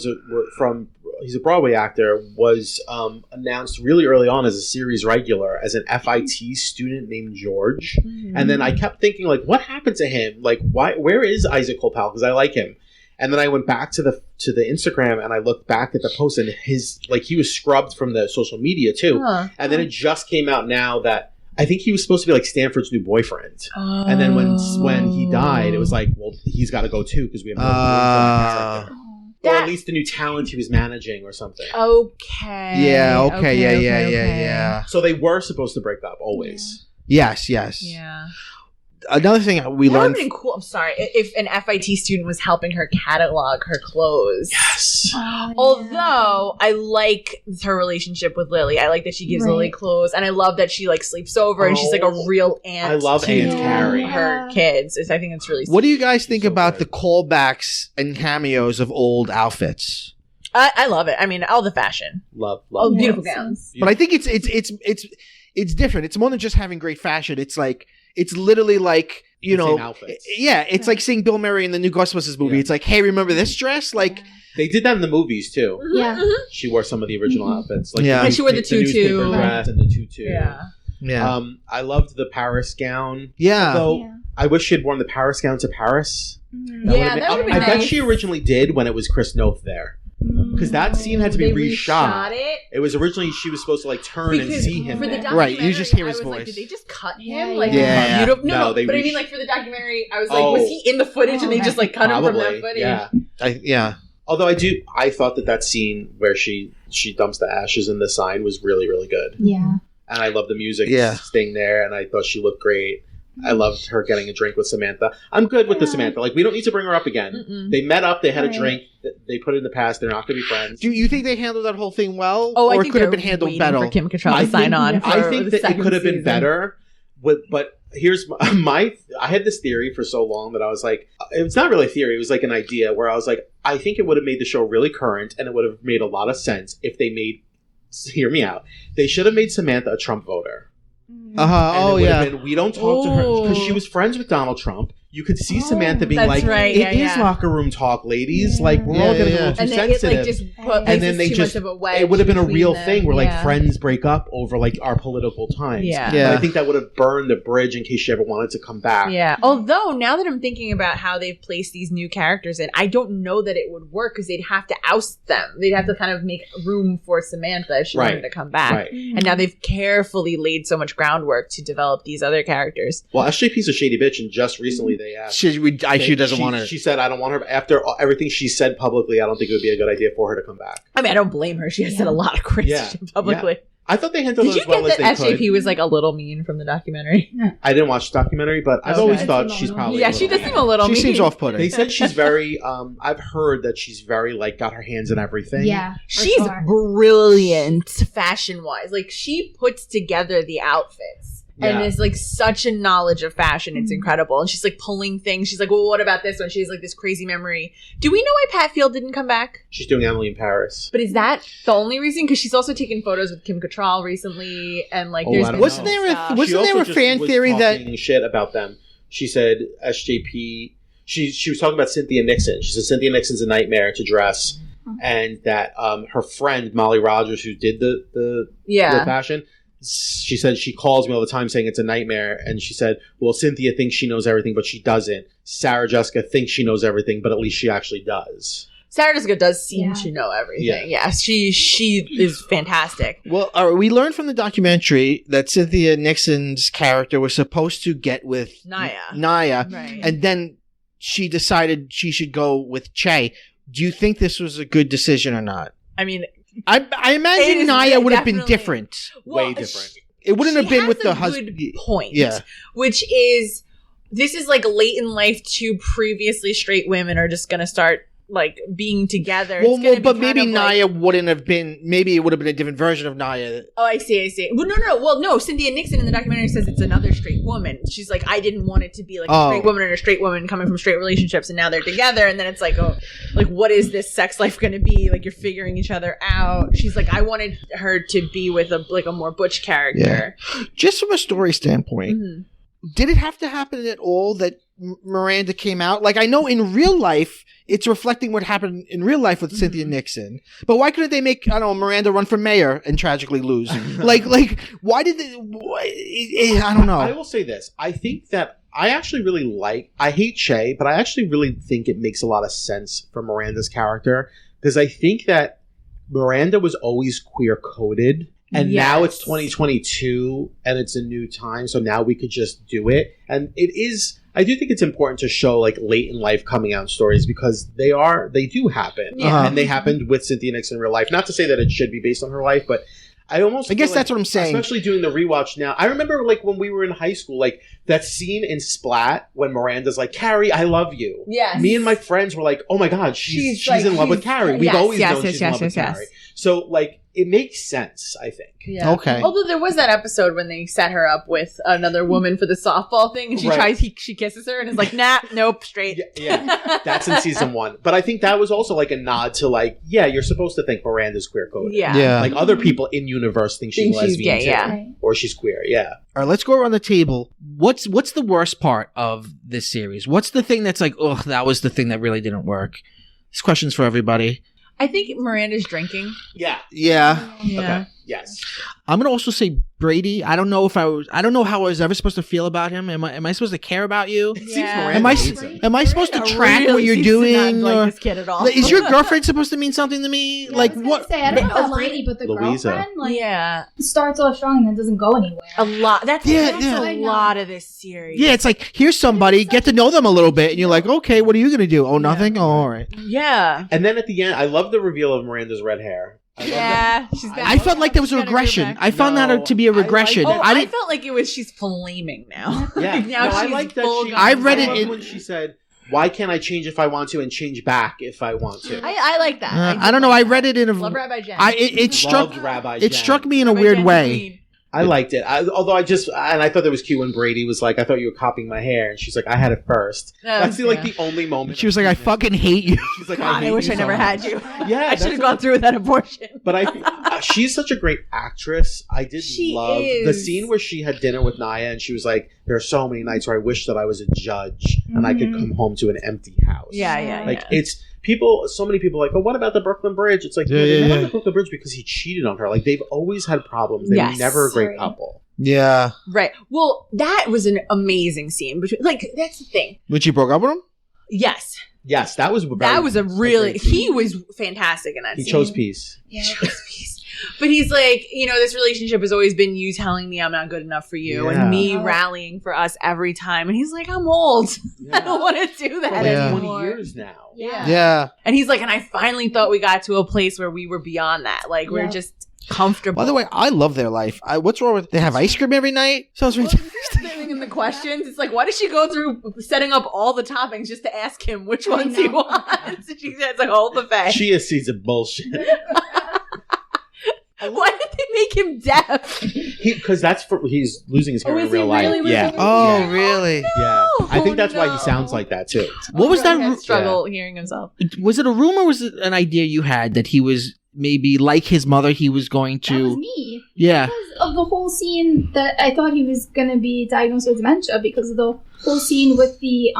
he's a Broadway actor, was announced really early on as a series regular as an FIT student named George. And then I kept thinking, like, what happened to him? Like, where is Isaac Cole Powell? Because I like him. And then I went back to the Instagram and I looked back at the post and he was scrubbed from the social media too. And then it just came out now that I think he was supposed to be like Stanford's new boyfriend. And then when he died, it was like, well, he's got to go too because we have no room for that character. Or at least the new talent he was managing or something. Okay. Yeah, okay, yeah. So they were supposed to break up always. Yes. Yeah. Another thing we That would learned. have been cool. I'm sorry. If an FIT student was helping her catalog her clothes. Yes. Although I like her relationship with Lily. I like that she gives Lily clothes, and I love that she like sleeps over and she's like a real aunt. I love to Aunt Carrie. her kids. I think it's really sweet. What do you guys think so about good. the callbacks and cameos of old outfits? I love it. I mean, all the fashion. Love. Oh, beautiful gowns. But I think it's different. It's more than just having great fashion. It's like it's literally like The same outfits. yeah. It's like seeing Bill Murray in the new Ghostbusters movie. Yeah. It's like, hey, remember this dress? Like, They did that in the movies too. Yeah. She wore some of the original outfits. Like Yeah. And she wore the newspaper tutu. dress and the tutu. Yeah. I loved the Paris gown. yeah. Though I wish she had worn the Paris gown to Paris. Yeah, that would've been I bet nice. she originally did when it was Chris Noth there. Because that scene had to be They reshot. reshot it. It was originally she was supposed to like turn and Because see him. for the there. Right, you just hear documentary, his I was like, voice. did they just cut him? Yeah, Like, yeah. beautiful? No, No, they but I resh- mean, like for the documentary, I was like, Oh. was he in the footage and they just like cut him from that Probably, footage? yeah. yeah. Although I thought that scene where she dumps the ashes in the sign was really, really good. Yeah. And I love the music Yeah. staying there, and I thought she looked great. I loved her getting a drink with Samantha. I'm good with the Samantha. Like, we don't need to bring her up again. Mm-mm. They met up, they had a Right. drink, they put it in the past, they're not going to be friends. Do you think they handled that whole thing well? Oh, I or think could have they're been handled waiting better? for Kim Cattrall I to sign think- on. For I think the that it second could have been season. better, but here's my I had this theory for so long that I was like, it's not really a theory, it was like an idea where I was like, I think it would have made the show really current, and it would have made a lot of sense if they made, hear me out, they should have made Samantha a Trump voter. Oh yeah. Been, we don't talk to her because she was friends with Donald Trump. You could see Samantha being like, right. "It is locker room talk, ladies. Yeah. Like we're all getting a little too And then sensitive." it like just put and then they too just much of a wedge it would have been a between real them. thing where like friends break up over like our political times. Yeah. Yeah. But I think that would have burned the bridge in case she ever wanted to come back. Yeah. Although now that I'm thinking about how they've placed these new characters in, I don't know that it would work because they'd have to oust them. They'd have to kind of make room for Samantha if she wanted to come back. Right. And now they've carefully laid so much groundwork to develop these other characters. Well, SJP's a shady bitch, and just recently they asked. She doesn't want her. She said, "I don't want her." After everything she said publicly, I don't think it would be a good idea for her to come back. I mean, I don't blame her. She has said a lot of crazy shit publicly. I thought they handled Did it you as well get as that they SJP could. was like a little mean from the documentary? I didn't watch the documentary, but I've Okay. always thought she's probably Yeah, she does seem a little She mean. seems off-putting. They said she's very. I've heard that she's very like got her hands in everything. Yeah, for She's sure. brilliant fashion-wise. Like, she puts together the outfits. And Yeah. is like such a knowledge of fashion. It's incredible. And she's like pulling things. She's like, well, what about this one? She has like this crazy memory. Do we know why Pat Field didn't come back? She's doing Emily in Paris. But is that the only reason? Because she's also taken photos with Kim Cattrall recently. And like, Oh, there's I don't been know. Wasn't there a stuff. wasn't She there also a just fan was theory that talking shit about them? She said SJP. She was talking about Cynthia Nixon. She said Cynthia Nixon's a nightmare to dress, and that her friend Molly Rogers, who did the fashion, she said she calls me all the time saying it's a nightmare, and she said, well, Cynthia thinks she knows everything, but she doesn't. Sarah Jessica thinks she knows everything, but at least she actually does. Sarah Jessica does seem to know everything. Yeah. Yes, she is fantastic. Well, we learned from the documentary that Cynthia Nixon's character was supposed to get with Naya, Right. and then she decided she should go with Che. Do you think this was a good decision or not? I mean, I It imagine is Naya would have been definitely- different. Way different. It wouldn't have been with the husband. husband. Point. Yeah. Which is, this is like late in life. Two previously straight women are just going to start like being together. Well, It's gonna be but kind maybe of like- Naya wouldn't have been. Maybe it would have been a different version of Naya. Oh, I see. Well, no. Well, no. Cynthia Nixon in the documentary says it's another straight woman. She's like, I didn't want it to be like a straight woman and a straight woman coming from straight relationships, and now they're together, and then it's like, oh, like what is this sex life going to be? Like you're figuring each other out. She's like, I wanted her to be with a more butch character. Yeah. Just from a story standpoint, did it have to happen at all that Miranda came out? Like I know in real life, it's reflecting what happened in real life with Cynthia Nixon. But why couldn't they make, I don't know, Miranda run for mayor and tragically lose? like why did they, I don't know. I will say this. I think that I actually really I hate Che, but I actually really think it makes a lot of sense for Miranda's character because I think that Miranda was always queer coded. And now it's 2022 and it's a new time. So now we could just do it. And it is, I do think it's important to show like late in life coming out stories because they do happen. Yeah. And they happened with Cynthia Nixon in real life. Not to say that it should be based on her life, but I guess that's what I'm saying. Especially doing the rewatch now. I remember like when we were in high school, like that scene in Splat when Miranda's like, Carrie, I love you. Yes. Me and my friends were like, oh my God, she's in love with Carrie. We've always known she's in love with Carrie. So like it makes sense, I think. Yeah. Okay. Although there was that episode when they set her up with another woman for the softball thing, and she kisses her and is like, nah, nope, straight. Yeah, that's in season 1. But I think that was also like a nod to like, yeah, you're supposed to think Miranda's queer coded. Yeah. Like other people in universe think she's lesbian gay, too, yeah. or she's queer. Yeah. All right, let's go around the table. What's the worst part of this series? What's the thing that's like, oh, that was the thing that really didn't work? This question's for everybody. I think Miranda's drinking. Yeah. Yeah. Okay. Yes. I'm gonna also say Brady. I don't know how I was ever supposed to feel about him. Am I supposed to care about you? Yeah. Am I supposed to track what you're doing? Not or- like this kid at all. Is your girlfriend supposed to mean something to me? Yeah, like I was gonna what? say, I don't know about Brady, but the Louisa. girlfriend like Yeah. starts off strong and then doesn't go anywhere. A lot. That's Yeah. a lot of this series. Yeah, it's like here's somebody, get to know them a little bit, and you're like, okay, what are you gonna do? Oh, nothing. Oh, all right. Yeah. And then at the end, I love the reveal of Miranda's red hair. I love that. Yeah. She's got I felt like there was a regression. I found that to be a I like regression. that. I felt like it was she's flaming now. Yeah. Now No, I she's like that full she. I read it loved in- when she said, "Why can't I change if I want to and change back if I want to?" I like that. I don't know. I read it in a. Love Rabbi Jen. It struck. Loved Rabbi It Jen. struck me in a Rabbi weird Jen's way. queen. I liked it. Although I thought that was cute when Brady was like, I thought you were copying my hair. And she's like, I had it first. That's the only moment. She was like, I fucking hate you. She's like, God, I wish I never had you. Yeah. I should have gone through with that abortion. But she's such a great actress. I did love the scene where she had dinner with Naya and she was like, there are so many nights where I wish that I was a judge and I could come home to an empty house. Yeah. Like it's people, so many people are like, oh, what about the Brooklyn Bridge? It's like, they love the Brooklyn Bridge because he cheated on her. Like they've always had problems. They were never a great couple. Yeah. Right. Well, that was an amazing scene. Like, that's the thing. When she broke up with him? Yes. Yes, that was a really, he was fantastic in that scene. He chose peace. Yeah, he chose peace. But he's like, this relationship has always been you telling me I'm not good enough for you and me rallying for us every time. And he's like, I'm old. I don't want to do that anymore. 20 years now. Yeah. And he's like, and I finally thought we got to a place where we were beyond that. Like, we're just comfortable. By the way, I love their life. What's wrong with they have ice cream every night? Sounds ridiculous. In the questions, it's like, why does she go through setting up all the toppings just to ask him which ones he wants? She has a whole buffet. Chia seeds of bullshit. Why did they make him deaf? Because he's losing his hearing in real life. Really really? No. Yeah. I think that's why he sounds like that too. What was that? Struggle hearing himself. Was it a rumor or was it an idea you had that he was maybe like his mother, he was going to... That was me. Yeah. Because of the whole scene that I thought he was going to be diagnosed with dementia because of the whole scene with the,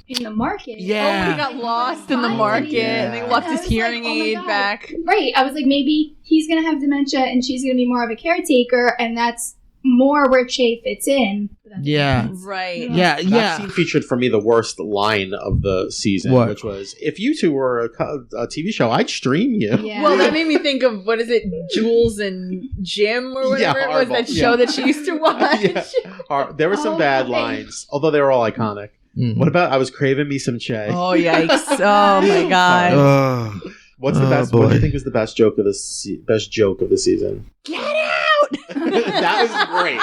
in the market. Yeah. Oh, he got lost in the market and they left his hearing aid back. Right. I was like, maybe he's going to have dementia and she's going to be more of a caretaker and that's more where Che fits in. Yeah. Right. Yeah. That scene featured for me the worst line of the season, which was, if you two were a TV show, I'd stream you. Yeah. Well, that made me think of, what is it, Jules and Jim or whatever it was, that show that she used to watch. There were some bad lines, although they were all iconic. What about, I was craving me some Che. Oh, yikes. Oh, my God. What's the best? Boy. What do you think was the best joke of the season? Get out! That was great.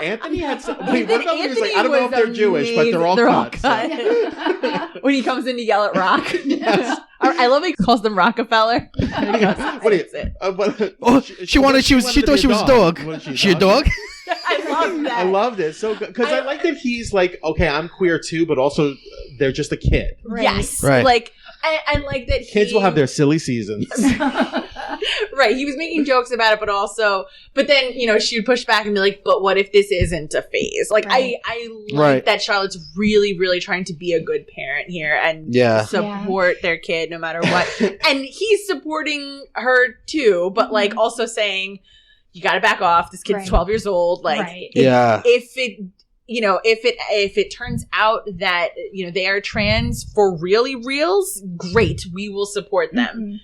Anthony had some. Wait, what about he was like, I don't know if they're Jewish, but they're all cut. When he comes in to yell at Rock. Yes. I love he calls them Rockefeller. What is it? She thought she was a dog. She a dog? I love that. I loved it so good because I like that he's like, okay, I'm queer too, but also they're just a kid. Right. Yes, right. Like I like that. Kids will have their silly seasons. Right. He was making jokes about it, but then she would push back and be like, "But what if this isn't a phase?" Like I like that Charlotte's really, really trying to be a good parent here and support their kid no matter what, and he's supporting her too, but like also saying, you got to back off. This kid's 12 years old. Like, if it turns out that, they are trans for reals, great. We will support them. Mm-hmm.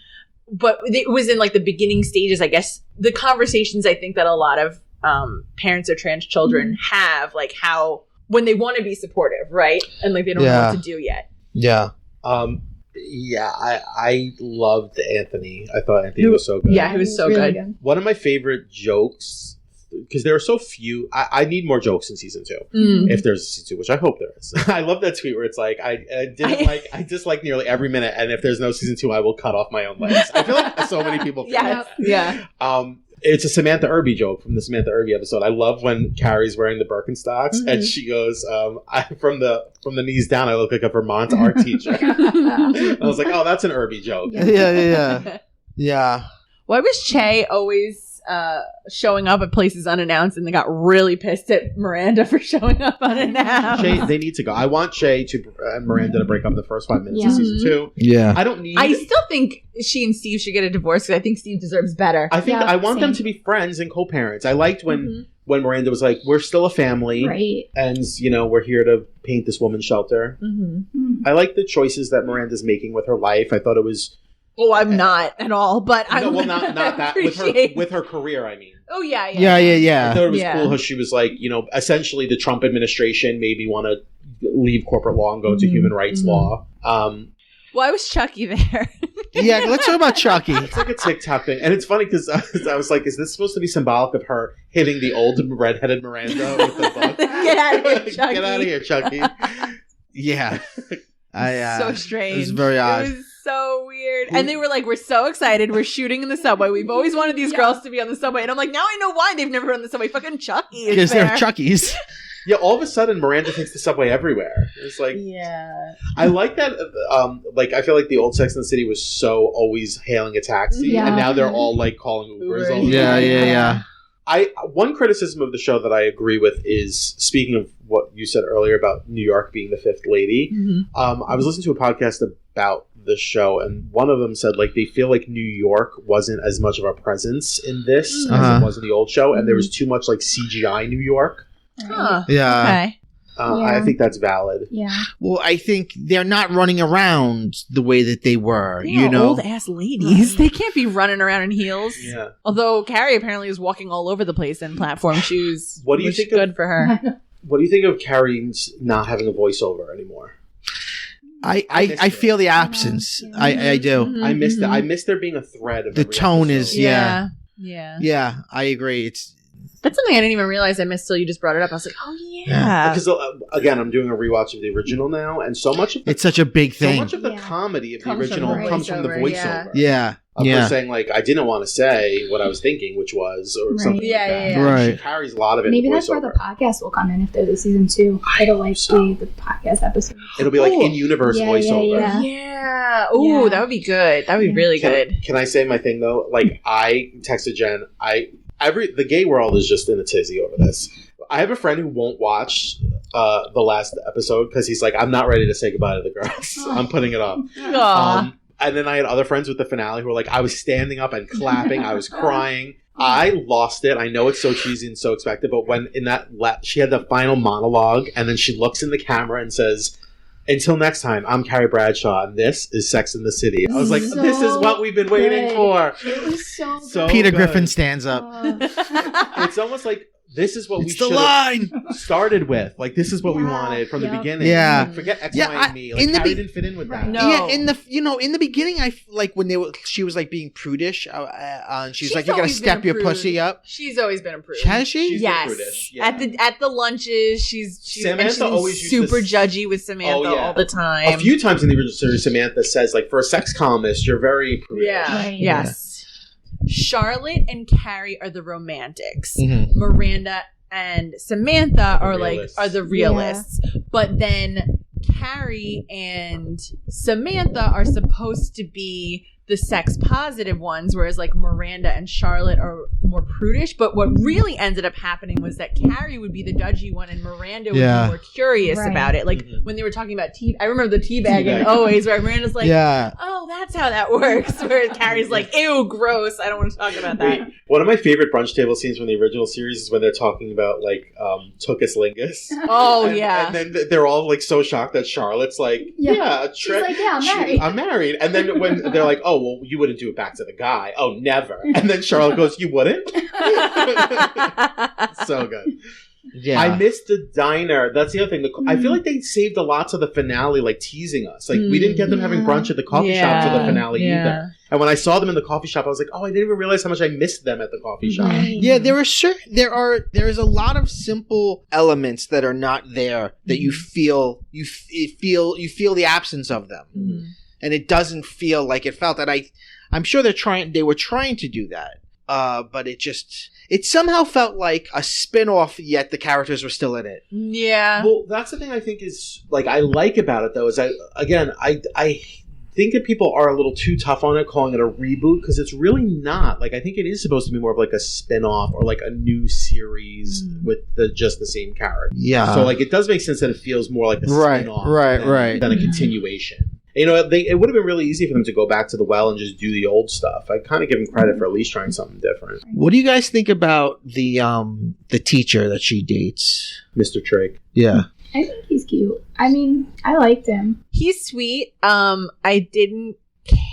But it was in like the beginning stages, I guess, the conversations I think that a lot of parents of trans children have, like how, when they want to be supportive, right? And like they don't know what to do yet. Yeah. I loved Anthony. I thought Anthony was so good. Yeah, he was so really good. One of my favorite jokes, because there are so few. I need more jokes in season 2. If there's a season 2, which I hope there is. I love that tweet where it's like, I dislike nearly every minute, and if there's no season 2, I will cut off my own legs. I feel like so many people feel that. Yeah. It's a Samantha Irby joke from the Samantha Irby episode. I love when Carrie's wearing the Birkenstocks and she goes, from the knees down, I look like a Vermont art teacher. I was like, oh, that's an Irby joke. Yeah. Why was Che always showing up at places unannounced, and they got really pissed at Miranda for showing up unannounced? They need to go. I want Che and Miranda to break up in the first 5 minutes of season 2. Yeah. I still think she and Steve should get a divorce because I think Steve deserves better. I want them to be friends and co-parents. I liked when Miranda was like, we're still a family. Right. And, we're here to paint this woman's shelter. I like the choices that Miranda's making with her life. I thought it was... Oh, I'm not at all, but I'm not that. With her career, I mean. Oh, yeah. I thought it was cool how she was like, essentially the Trump administration maybe want to leave corporate law and go to human rights law. Why was Chucky there? Yeah, let's talk about Chucky. It's like a TikTok thing. And it's funny because I was like, is this supposed to be symbolic of her hitting the old redheaded Miranda with the book? Get out of here, Chucky. Get out of here, Chucky. Yeah. So strange. It was very odd. so weird. And they were like, we're so excited. We're shooting in the subway. We've always wanted these girls to be on the subway. And I'm like, now I know why they've never been on the subway. Fucking Chucky. Because they're Chuckies. Yeah, all of a sudden, Miranda takes the subway everywhere. It's like, yeah. I like that. Like, I feel like the old Sex and the City was so always hailing a taxi, and now they're all like calling Ubers. All the time. Yeah. One criticism of the show that I agree with is, speaking of what you said earlier about New York being the fifth lady. I was listening to a podcast about the show, and one of them said like they feel like New York wasn't as much of a presence in this as it was in the old show, and there was too much like CGI New York. Huh. Yeah. Okay. I think that's valid. Yeah. Well, I think they're not running around the way that they were. Old ass ladies. They can't be running around in heels. Yeah. Although Carrie apparently is walking all over the place in platform shoes. What do you think? Good for her. What do you think of Carrie's not having a voiceover anymore? I feel the absence. I do. I missed it. I missed there being a thread. Of the tone episode. is Yeah. I agree. That's something I didn't even realize I missed till you just brought it up. I was like, oh yeah. Because again, I'm doing a rewatch of the original now, and so much of it's such a big thing. So much of the comedy of the original comes from the voiceover. Yeah. Of her saying like, I didn't want to say what I was thinking, which was, or something like that. Yeah. Right. She carries a lot of it. Maybe in the that's where voiceover. the podcast will come in if there's a season 2. It'll like be the podcast episode. It'll be like in-universe voiceover. Yeah. Ooh, that would be good. That would be really good. Can I say my thing though? Like, I texted Jen. The gay world is just in a tizzy over this. I have a friend who won't watch the last episode because he's like, I'm not ready to say goodbye to the girls. I'm putting it up. And then I had other friends with the finale who were like, I was standing up and clapping. I was crying. I lost it. I know it's so cheesy and so expected, but when in that she had the final monologue, and then she looks in the camera and says, "Until next time, I'm Carrie Bradshaw, and this is Sex and the City." I was like, this is what we've been waiting for. It was so Peter good. Griffin stands up. It's almost like this is what we It's the should line. have started with. Like, this is what we wanted from the beginning. Yeah. Like, forget X, Y, and me. Like, Carrie didn't fit in with that. No. Yeah, in the beginning, I like when she was like being prudish, and she was like, "You gotta step your pussy up." She's always been a prude. Has she? She's Yes. been prudish. Yeah. At the lunches, she's Samantha always used super to judgy with Samantha all the time. A few times in the original series, Samantha says, like, for a sex columnist, you're very prudish. Yeah. Right. Yes. Charlotte and Carrie are the romantics. Mhm. Miranda and Samantha are realists. the realists. But then Carrie and Samantha are supposed to be the sex positive ones, whereas like Miranda and Charlotte are more prudish. But what really ended up happening was that Carrie would be the judgy one and Miranda would be more curious about it. Like when they were talking about tea, I remember the teabagging always, where Miranda's like, oh, that's how that works. Whereas Carrie's like, ew, gross. I don't want to talk about that. Wait, one of my favorite brunch table scenes from the original series is when they're talking about like Tuckus Lingus. Oh, And then they're all like so shocked that Charlotte's like, She's like, I'm married. I'm married. And then when they're like, oh, well, you wouldn't do it back to the guy. Oh, never. And then Charlotte goes, you wouldn't? So good. Yeah. I missed the diner. That's the other thing. I feel like they saved a lot to the finale, like teasing us. Like we didn't get them having brunch at the coffee shop for the finale either. And when I saw them in the coffee shop, I was like, oh, I didn't even realize how much I missed them at the coffee shop. Yeah, there is a lot of simple elements that are not there that you feel the absence of them. And it doesn't feel like it felt. And I'm sure they were trying to do that. But it somehow felt like a spin-off, yet the characters were still in it. Yeah. Well, that's the thing I think is, like, I like about it, though, is I think that people are a little too tough on it, calling it a reboot, because it's really not. Like, I think it is supposed to be more of like a spin-off or like a new series with just the same character. Yeah. So, like, it does make sense that it feels more like a spin-off than a continuation. You know, it would have been really easy for them to go back to the well and just do the old stuff. I kind of give them credit for at least trying something different. What do you guys think about the teacher that she dates? Mr. Trigg. Yeah. I think he's cute. I mean, I liked him. He's sweet. I didn't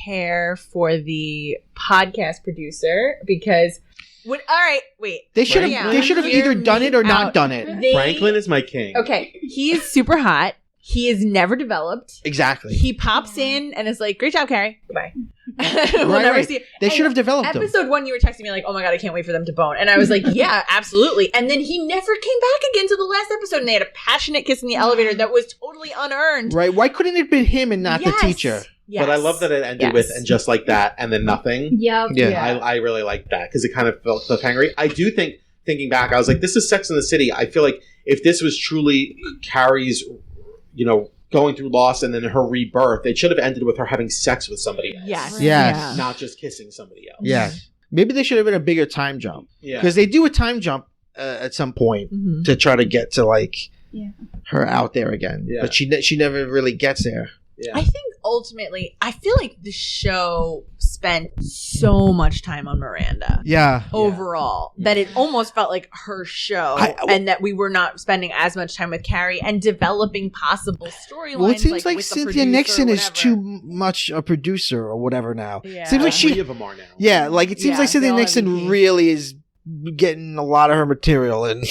care for the podcast producer because They should have either done it or not done it. Franklin is my king. Okay, he's super hot. He is never developed. Exactly. He pops in and is like, "Great job, Carrie. Goodbye." We'll never see. They should have developed him. Episode 1, you were texting me like, "Oh my god, I can't wait for them to bone," and I was like, "Yeah, absolutely." And then he never came back again to the last episode, and they had a passionate kiss in the elevator that was totally unearned. Right? Why couldn't it have been him and not the teacher? But I love that it ended with and just like that and then nothing. Yep. Yeah. I really like that because it kind of felt cliffhangery. I do think, thinking back, I was like, this is Sex and the City. I feel like if this was truly Carrie's, going through loss and then her rebirth, it should have ended with her having sex with somebody else. Yes. Yes. Not just kissing somebody else. Yeah. Maybe there should have been a bigger time jump. Yeah. Because they do a time jump at some point to try to get to her out there again. Yeah. But she never really gets there. Yeah. I think ultimately, I feel like the show spent so much time on Miranda. Yeah. Overall, that it almost felt like her show, and that we were not spending as much time with Carrie and developing possible storylines. Well, it seems like with the Cynthia producer Nixon or is whatever. too much a producer or whatever now. Yeah. Seems like Three of them are now. Yeah, like it seems like they Cynthia all have Nixon a key. really is getting a lot of her material in.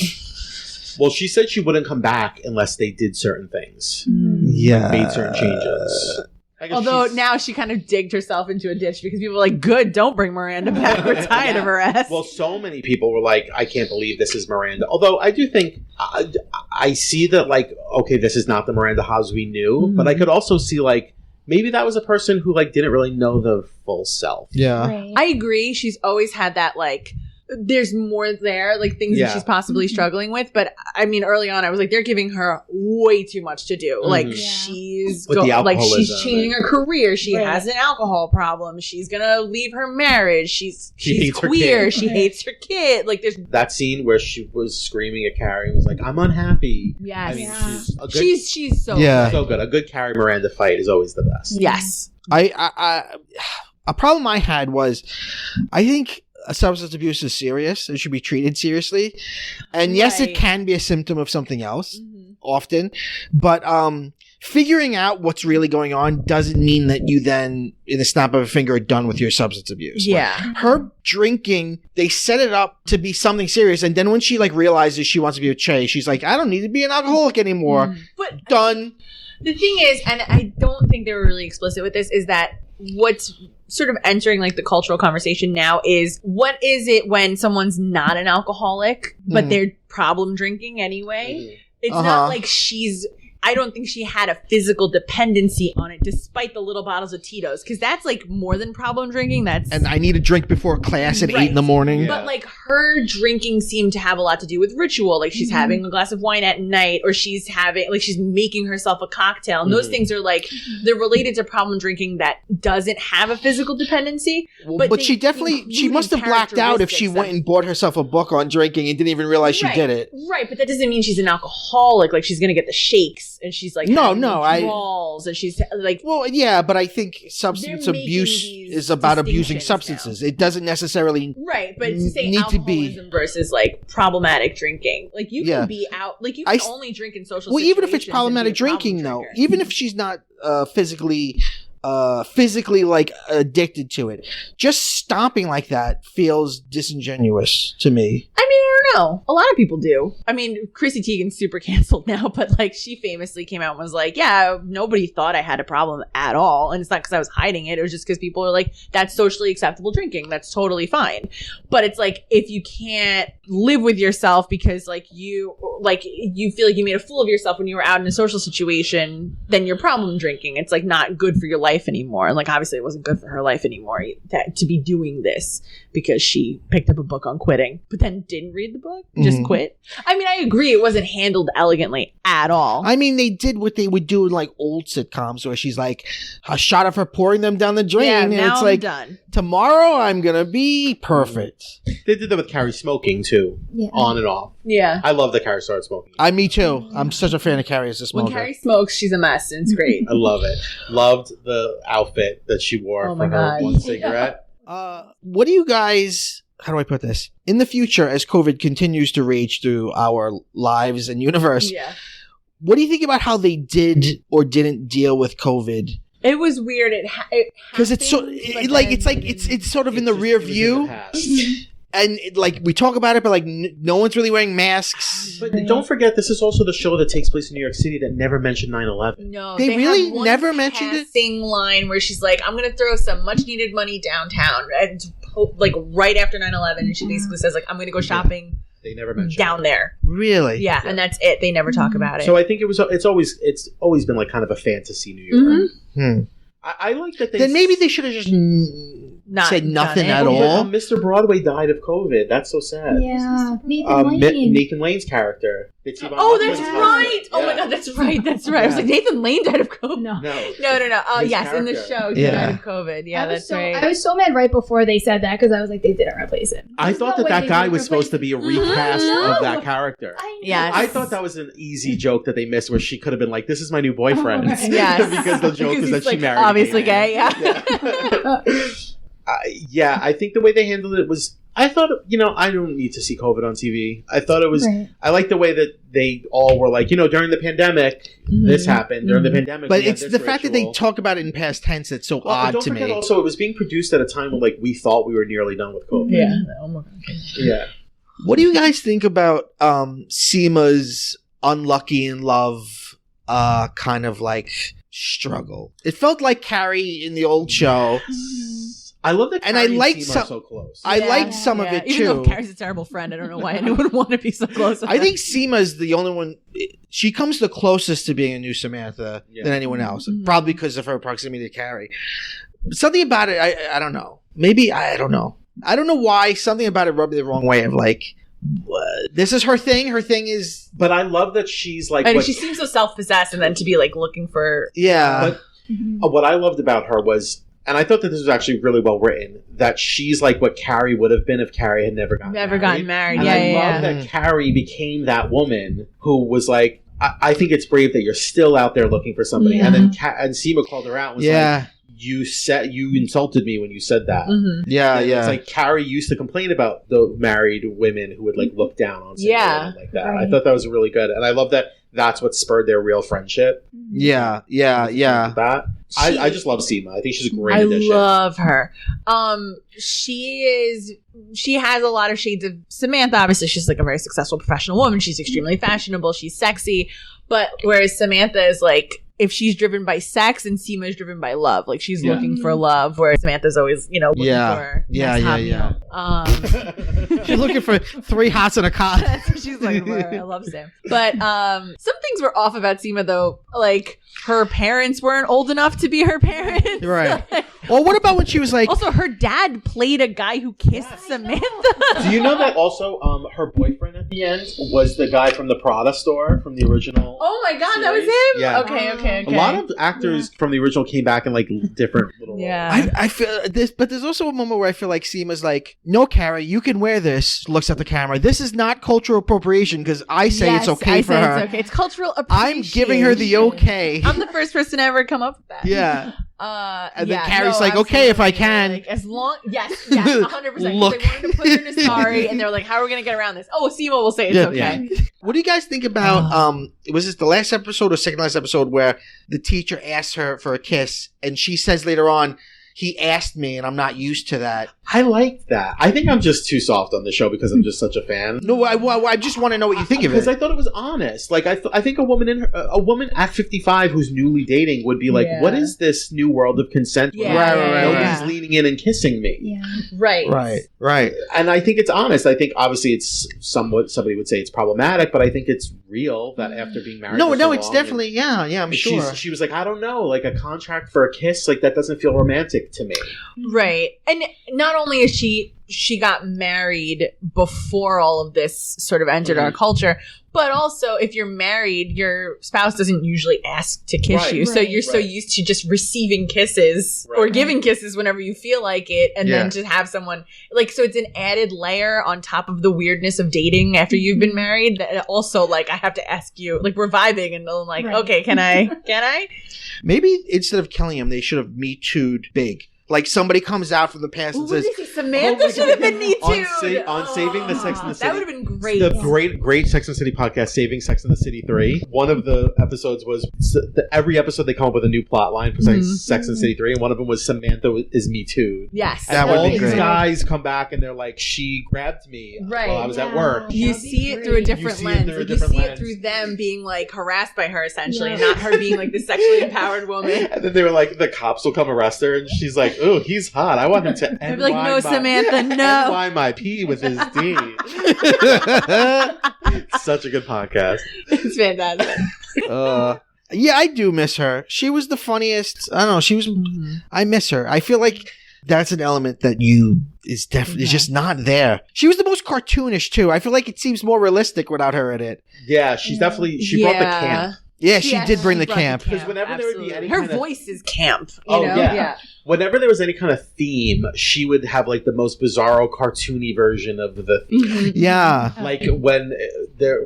Well, she said she wouldn't come back unless they did certain things. Yeah. Made certain changes. Although now she kind of digged herself into a ditch because people were like, good, don't bring Miranda back. We're tired of her ass. Well, so many people were like, I can't believe this is Miranda. Although I do think, I see that, okay, this is not the Miranda Hobbs we knew. But I could also see, maybe that was a person who, didn't really know the full self. Yeah. Right. I agree. She's always had that, there's more there, things that she's possibly struggling with. But I mean, early on, I was like, they're giving her way too much to do. She's With the alcoholism, she's changing her career. She has an alcohol problem. She's gonna leave her marriage. She's hates her queer. kid. She hates her kid. There's That scene where she was screaming at Carrie and was like, I'm unhappy. yes, I mean, Yeah. she's so so good. A good Carrie Miranda fight is always the best. yes. I a problem I had was, I think substance abuse is serious and should be treated seriously. And yes, it Right. can be a symptom of something else often, but figuring out what's really going on doesn't mean that you then, in the snap of a finger, are done with your substance abuse. Yeah. Her drinking, they set it up to be something serious, and then when she realizes she wants to be with Che, she's like, I don't need to be an alcoholic anymore. But Done. the thing is, and I don't think they were really explicit with this, is that what's sort of entering the cultural conversation now is, what is it when someone's not an alcoholic but they're problem drinking anyway? It's not like I don't think she had a physical dependency on it, despite the little bottles of Tito's, because that's more than problem drinking. And I need a drink before class at 8 in the morning. Yeah. But her drinking seemed to have a lot to do with ritual. She's having a glass of wine at night, or she's having she's making herself a cocktail. And those things are they're related to problem drinking that doesn't have a physical dependency. But she definitely, she must have blacked out if she went and bought herself a book on drinking and didn't even realize she did it. Right, but that doesn't mean she's an alcoholic. She's going to get the shakes, and she's withdrawals, and she's well, yeah, but I think substance They're making abuse these is about abusing distinctions substances. It doesn't necessarily right, but to say need to be alcoholism versus problematic drinking, you can be out, you can only drink in social. Well, even if it's situations and problematic be a problem drinking, though, drinker. even if she's not physically addicted to it, just stopping like that feels disingenuous to me. I mean, I don't know. A lot of people do. I mean, Chrissy Teigen's super canceled now, but she famously came out and was like, yeah, nobody thought I had a problem at all. And it's not because I was hiding it. It was just because people are like, that's socially acceptable drinking. That's totally fine. But it's if you can't live with yourself because you feel like you made a fool of yourself when you were out in a social situation, then you're problem drinking. It's not good for your life anymore. And obviously it wasn't good for her life anymore to be doing this because she picked up a book on quitting, but then didn't read the book, just quit. I mean, I agree, it wasn't handled elegantly at all. I mean, they did what they would do in old sitcoms where she's a shot of her pouring them down the drain, yeah, and now it's I'm done. Tomorrow I'm gonna be perfect. They did that with Carrie smoking too, on and off. Yeah. I love that Carrie started smoking. Me too. I'm such a fan of Carrie as a smoker. When Carrie smokes, she's a mess, and it's great. I love it. Loved the outfit that she wore Oh for my her God. one cigarette. What do you guys, how do I put this? In the future, as COVID continues to rage through our lives and universe, Yeah. what do you think about how they did or didn't deal with COVID? It was weird. Because it's it's sort of in the rear It was in view, the past. and we talk about it, but no one's really wearing masks. But don't forget, this is also the show that takes place in New York City that never mentioned 9/11. No, They really have one never mentioned it? passing line where she's like, "I'm going to throw some much needed money downtown," and right after 9/11, and she basically says I'm going to go shopping They never mentioned down there. Really? Yeah, and that's it. They never talk about it. So I think it's always been kind of a fantasy New York. Mhm. I like that they. Then maybe they should have just said nothing at all. Mr. Broadway died of COVID. That's so sad. Yeah, Nathan Lane. Nathan Lane's character. Oh, that's right. Oh my God, that's right. That's right. I was like, Nathan Lane died of COVID. No. Oh, yes, in the show, he died of COVID. Yeah, that's right. I was so mad right before they said that because I was like, they didn't replace him. I thought that guy was supposed to be a recast of that character. Yes. I thought that was an easy joke that they missed, where she could have been like, "This is my new boyfriend." Right. Yes. Because the joke is that she married. Obviously gay. Yeah. I think the way they handled it was. I thought, I don't need to see COVID on TV. I thought it was. Right. I like the way that they all were like, during the pandemic, this happened. During the pandemic, but it's the fact that they talk about it in past tense that's so odd to me. Also, it was being produced at a time when we thought we were nearly done with COVID. Yeah. Oh my God. Yeah. What do you guys think about Seema's unlucky in love kind of struggle? It felt like Carrie in the old show. I love that, and I liked some. So close. I liked some of it too. Even though Carrie's a terrible friend, I don't know why anyone would want to be so close. I think Seema's the only one. She comes the closest to being a new Samantha than anyone else, probably because of her proximity to Carrie. Something about it, I don't know. Maybe I don't know. I don't know why. Something about it rubbed me the wrong way. Of this is her thing. Her thing is. But I love that she's she seems so self-possessed, and then to be looking for. Yeah. But what I loved about her was. And I thought that this was actually really well written, that she's like what Carrie would have been if Carrie had never gotten married. And I love that Carrie became that woman who was like, I think it's brave that you're still out there looking for somebody. Yeah. And then Seema called her out and was like, you insulted me when you said that. Mm-hmm. Yeah, and yeah. It's like Carrie used to complain about the married women who would look down on single women like that. Right. I thought that was really good. And I love that that's what spurred their real friendship. Yeah. I just love Seema. I think she's a great addition. I love her. She has a lot of shades of Samantha. Obviously, she's a very successful professional woman. She's extremely fashionable. She's sexy. But whereas Samantha is if she's driven by sex and Seema is driven by love, she's looking for love, whereas Samantha's always, looking for She's looking for 3 hots and a cot. That's what she's looking for. I love Sam. But some things were off about Seema, though. Her parents weren't old enough to be her parents. Right. Well, what about when she was Also, her dad played a guy who kissed Samantha. Do you know that also her boyfriend at the end was the guy from the Prada store from the original? Oh my God, series? that was him? Yeah. Okay. A lot of actors from the original came back in different little roles. I feel this, but there's also a moment where I feel like Seema's no, Carrie, you can wear this. Looks at the camera. This is not cultural appropriation because I say it's okay for her. It's okay. It's cultural appreciation. I'm giving her the okay. I'm the first person to ever come up with that. Yeah. And then Carrie's okay, if I can. As long, yes, 100%. Look. They wanted to put her in a sorry, and they were like, how are we going to get around this? Oh, Seema will say it's okay. Yeah. What do you guys think about, was this the last episode or second last episode where the teacher asked her for a kiss, and she says later on, he asked me, and I'm not used to that. I liked that. I think I'm just too soft on the show because I'm just such a fan. No, I just want to know what you think of it. Because I thought it was honest. I think a woman at 55 who's newly dating would be what is this new world of consent? Right. Nobody's leaning in and kissing me. Yeah. Right. And I think it's honest. I think obviously it's somebody would say it's problematic, but I think it's real that after being married. No, it's definitely I'm sure. She was like, I don't know, a contract for a kiss, that doesn't feel romantic to me. Right. And not only is she got married before all of this sort of entered our culture, but also if you're married, your spouse doesn't usually ask to kiss you. So you're so used to just receiving kisses or giving kisses whenever you feel like it. And then just have someone so it's an added layer on top of the weirdness of dating after you've been married. That also I have to ask you, we're vibing and I'm okay, can I? Maybe instead of killing him, they should have Me Too'd big. Somebody comes out from the past and says, Samantha should have been Me Too. On Saving the Sex and the City. That would have been great. The great Sex and the City podcast, Saving Sex and the City 3. One of the episodes was, every episode they come up with a new plot line for Sex and the City 3, and one of them was Samantha is Me Too. Yes. And all these guys come back and they're like, she grabbed me while I was at work. You see it through a different lens. You see it through them being harassed by her essentially, not her being this sexually empowered woman. And then they were the cops will come arrest her and she's like, ooh, he's hot. I want him to I'd be no, Samantha, no. NY my P with his D. Such a good podcast. It's fantastic. Yeah, I do miss her. She was the funniest. I don't know. She was. I miss her. I feel like that's an element that is just not there. She was the most cartoonish too. I feel like it seems more realistic without her in it. Yeah, she's definitely. She brought the camp. Yeah, she did bring the camp. Because whenever there would be any her voice is camp. Yeah. Whenever there was any kind of theme, she would have like the most bizarro, cartoony version of the theme. Yeah, like when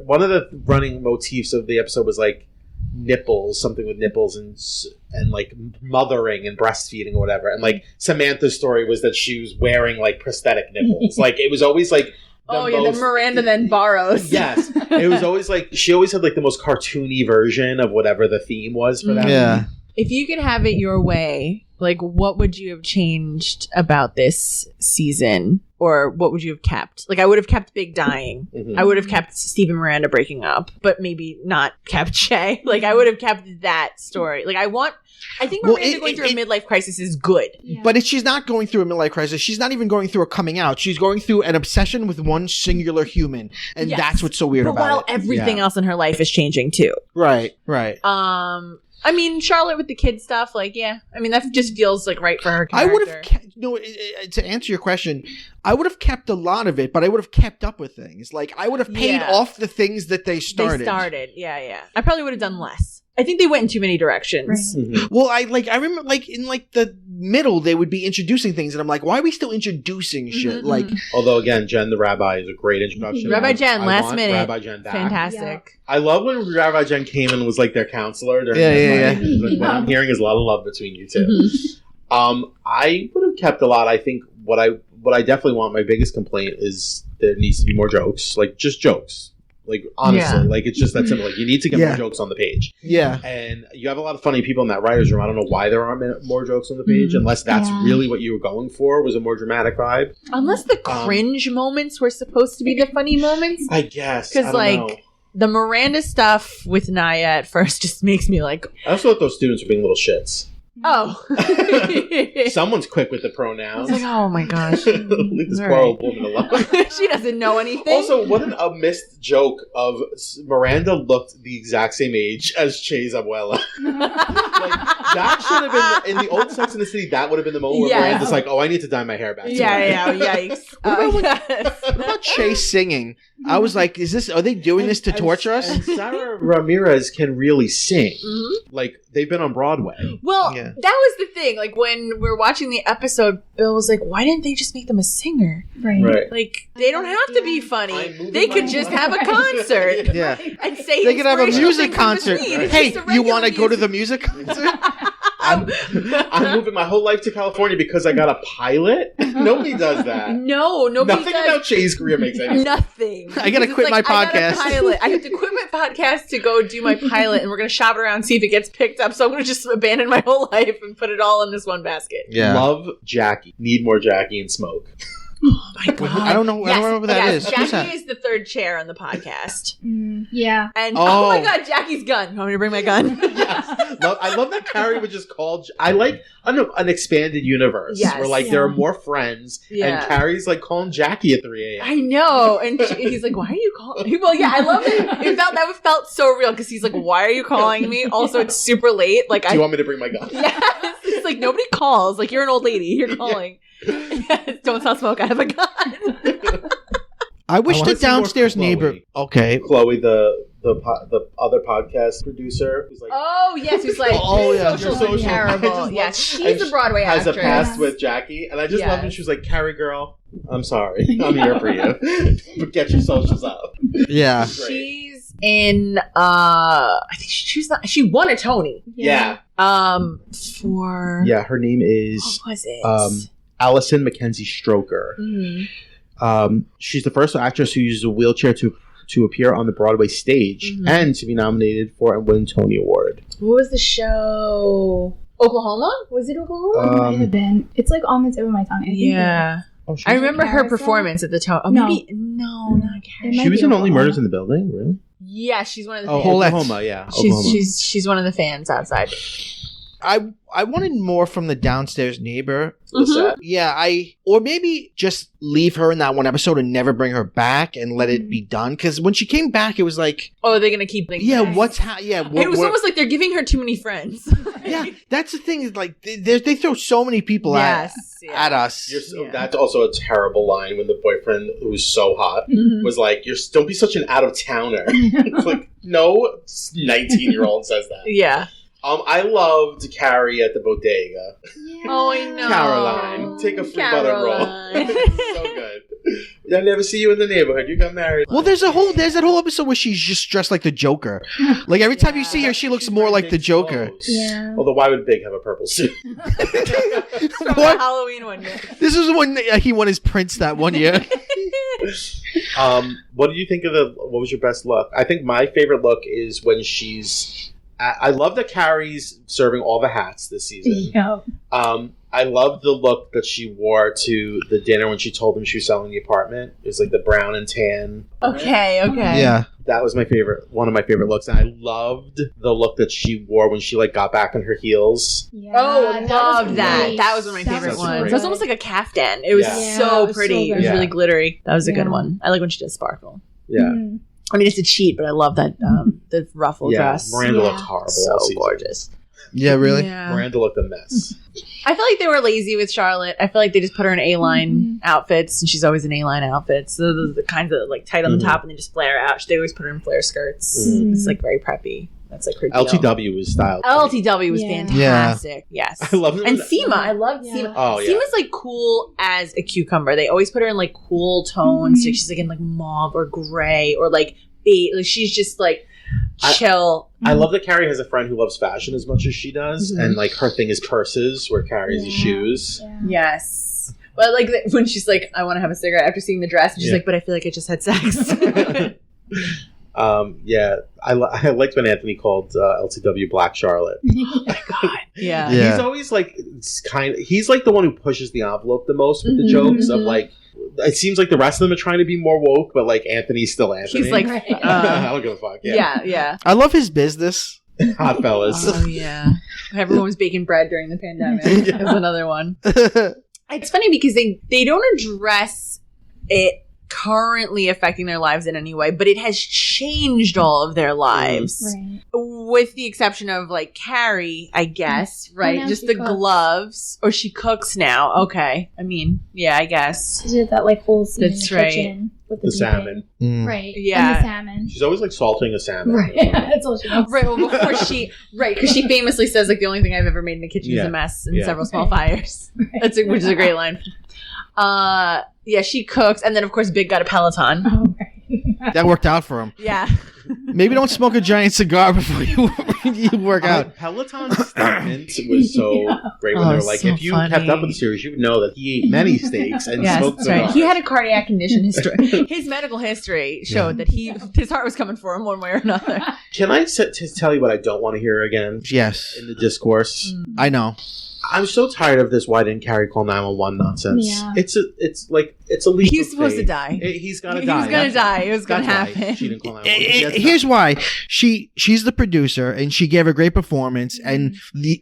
one of the running motifs of the episode was like nipples, something with nipples and like mothering and breastfeeding or whatever. And like Samantha's story was that she was wearing like prosthetic nipples. Like it was always like. The Miranda then borrows. Yes. It was always like, she always had like the most cartoony version of whatever the theme was for that. Yeah. If you could have it your way, like what would you have changed about this season? Or what would you have kept? Like I would have kept Big dying. I would have kept Steve and Miranda breaking up, but maybe not kept Shay. Like I would have kept that story. Like I think Miranda going through a midlife crisis is good. Yeah. But she's not going through a midlife crisis. She's not even going through a coming out. She's going through an obsession with one singular human. And that's what's so weird about while it. Everything else in her life is changing too. Right. I mean, Charlotte with the kid stuff, like, yeah. I mean, that just feels like right for her character. I would have, to answer your question, I would have kept a lot of it, but I would have kept up with things. Like, I would have paid off the things that they started. Yeah. I probably would have done less. I think they went in too many directions. Right. Well, I remember like in like the middle they would be introducing things, and I'm like, why are we still introducing shit? Like, although again, Jen the Rabbi is a great introduction. Rabbi Jen, last minute, Rabbi Jen back. Fantastic. Yeah. I love when Rabbi Jen came and was like their counselor. Yeah. Like, what I'm hearing is a lot of love between you two. I would have kept a lot. I think what I definitely want. My biggest complaint is there needs to be more jokes, like just jokes. Like, honestly, like, it's just that simple. Like, you need to get more jokes on the page. Yeah. And you have a lot of funny people in that writer's room. I don't know why there aren't more jokes on the page, unless that's really what you were going for, was a more dramatic vibe. Unless the cringe moments were supposed to be the funny moments. I guess. Because, like, the Miranda stuff with Naya at first just makes me like... I also thought those students were being little shits. Oh. Someone's quick with the pronouns. Like, oh my gosh. Leave this poor old woman alone. She doesn't know anything. Also, what a missed joke of Miranda looked the exact same age as Che's abuela. Like, that should have been, in the old Sex and the City, that would have been the moment where Miranda's like, oh, I need to dye my hair back. Yikes. What about Che singing? I was like, are they doing this to torture us? And Sarah Ramirez can really sing. Like, they've been on Broadway. Well, that was the thing. Like, when we're watching the episode, Bill was like, why didn't they just make them a singer? Right. Like, they don't have to be funny. They could just have a concert. Yeah. And say they could have a music concert. Right. Hey, you want to go to the music concert? I'm moving my whole life to California because I got a pilot. Nobody does that. No, nobody Nothing does. about Che's career makes any sense. Nothing. I gotta quit my podcast. I have to quit my podcast to go do my pilot, and we're gonna shop it around and see if it gets picked up. So I'm gonna just abandon my whole life and put it all in this one basket. Yeah. Love Jackie. Need more Jackie and Smoke. Oh my god! I don't know. I don't know what that is. Jackie is the third chair on the podcast. Yeah. And oh my god, Jackie's gun. You want me to bring my gun? Yes. I love that Carrie would just call. I like an expanded universe where like there are more friends, and Carrie's like calling Jackie at 3 a.m. I know, and he's like, "Why are you calling?" Well, yeah, I love it. That felt so real because he's like, "Why are you calling me?" Also, it's super late. Like, do you want me to bring my gun? Yes. It's like nobody calls. Like, you're an old lady. You're calling. Yes, don't sell smoke. I have a gun. I wish the downstairs neighbor. Okay, Chloe, the other podcast producer, who's like, oh yes, who's like, social terrible. Yes, she's a Broadway actress. Has a past with Jackie, and I just loved when she was like, Carrie girl, I'm sorry, I'm here for you, but get your socials up. Yeah, she's in. I think she won a Tony. Yeah. For her name is. What was it? Allison Mackenzie Stroker. She's the first actress who used a wheelchair to appear on the Broadway stage and to be nominated for and win an Tony Award. What was the show? Oklahoma? Was it Oklahoma? It might have been. It's like on the tip of my tongue. I remember her performance at the Tony. Oh, maybe not Carrie. She was in Only Murders in the Building. Really? Yeah, she's one of the. Oklahoma. Yeah, she's one of the fans outside. I wanted more from the downstairs neighbor. The set. Yeah, or maybe just leave her in that one episode and never bring her back and let it be done. Because when she came back, it was like, oh, are they gonna keep things? Yeah, nice? It was almost like they're giving her too many friends. Yeah, that's the thing. Is like they throw so many people at us. That's also a terrible line when the boyfriend, who's so hot, was like, "Don't be such an out of towner." It's like, no 19-year-old says that. Yeah. I loved Carrie at the bodega. Yeah. Oh, I know. Caroline, take a free butter roll. So good. I never see you in the neighborhood. You got married. Well, there's that whole episode where she's just dressed like the Joker. Like every time you see her, she looks more like the Joker. Yeah. Although, why would Big have a purple suit? From the Halloween one year. This was when he won his Prince that one year. What did you think of what was your best look? I think my favorite look is when she's... I love that Carrie's serving all the hats this season. Yeah. I love the look that she wore to the dinner when she told him she was selling the apartment. It was like the brown and tan. Okay. Yeah. That was one of my favorite looks. And I loved the look that she wore when she got back on her heels. Yeah, Oh, I loved that. great. That was one of my That favorite was ones. great. It was almost like a caftan. It was Yeah. so it was pretty. so It was good. really glittery. That was a good Yeah. one. I like when she does sparkle. Yeah. Mhm. I mean, it's a cheat, but I love that the ruffle dress. Miranda Yeah. looked horrible all So season. gorgeous. Yeah, really? Yeah. Miranda looked a mess. I feel like they were lazy with Charlotte. I feel like they just put her in A-line outfits, and she's always in A-line outfits. So those are the kinds that tight on the top and they just flare out. They always put her in flare skirts. Mhm. It's very preppy. That's her deal. LTW was styled. LTW was Yeah. fantastic. Yes. I love it. And Seema. I loved Yeah. Seema. Oh, yeah. Seema's cool as a cucumber. They always put her in cool tones. She's in mauve or gray or beige. She's just chill. I love that Carrie has a friend who loves fashion as much as she does, and her thing is purses, where Carrie's is shoes. Yeah. Yes. But when she's I want to have a cigarette after seeing the dress, and she's but I feel like I just had sex. Yeah, I liked when Anthony called LTW Black Charlotte. Yeah. Yeah. He's always he's the one who pushes the envelope the most with the jokes of it seems like the rest of them are trying to be more woke, but Anthony's still Anthony. He's I don't give a fuck. yeah. I love his business. Hot fellas. Oh, yeah. Everyone was baking bread during the pandemic. That was another one. It's funny because they don't address it currently affecting their lives in any way, but it has changed all of their lives. Right. With the exception of Carrie, I guess, right? now Just she the cooks. gloves. Or she cooks now. Okay. I mean, yeah, I guess. She did that whole scene That's in the right. kitchen with The salmon. Mm. Right. Yeah. And the salmon. She's always salting a salmon. Right. That's all she knows. Right, well, before because she famously says, the only thing I've ever made in the kitchen is Yeah. a mess and Yeah. several small fires. Which is a great line. Yeah, she cooks, and then, of course, Big got a Peloton. Oh, right. That worked out for him. Yeah. Maybe don't smoke a giant cigar before you work out. Peloton's statement was so great when Oh, they were like, so if you kept funny. up with the series, you would know that he ate many steaks and Yes, smoked that's right. cigars. He had a cardiac condition history. His medical history showed that his heart was coming for him one way or another. Can I tell you what I don't want to hear again Yes, in the discourse? I know. I'm so tired of this. Why didn't Carrie call 911 nonsense? Yeah. It's a leap. He was of supposed to faith. die. He's gonna He die. was going to die. It was going to That's why happen. She didn't call 911. Here's why. She's the producer and she gave a great performance and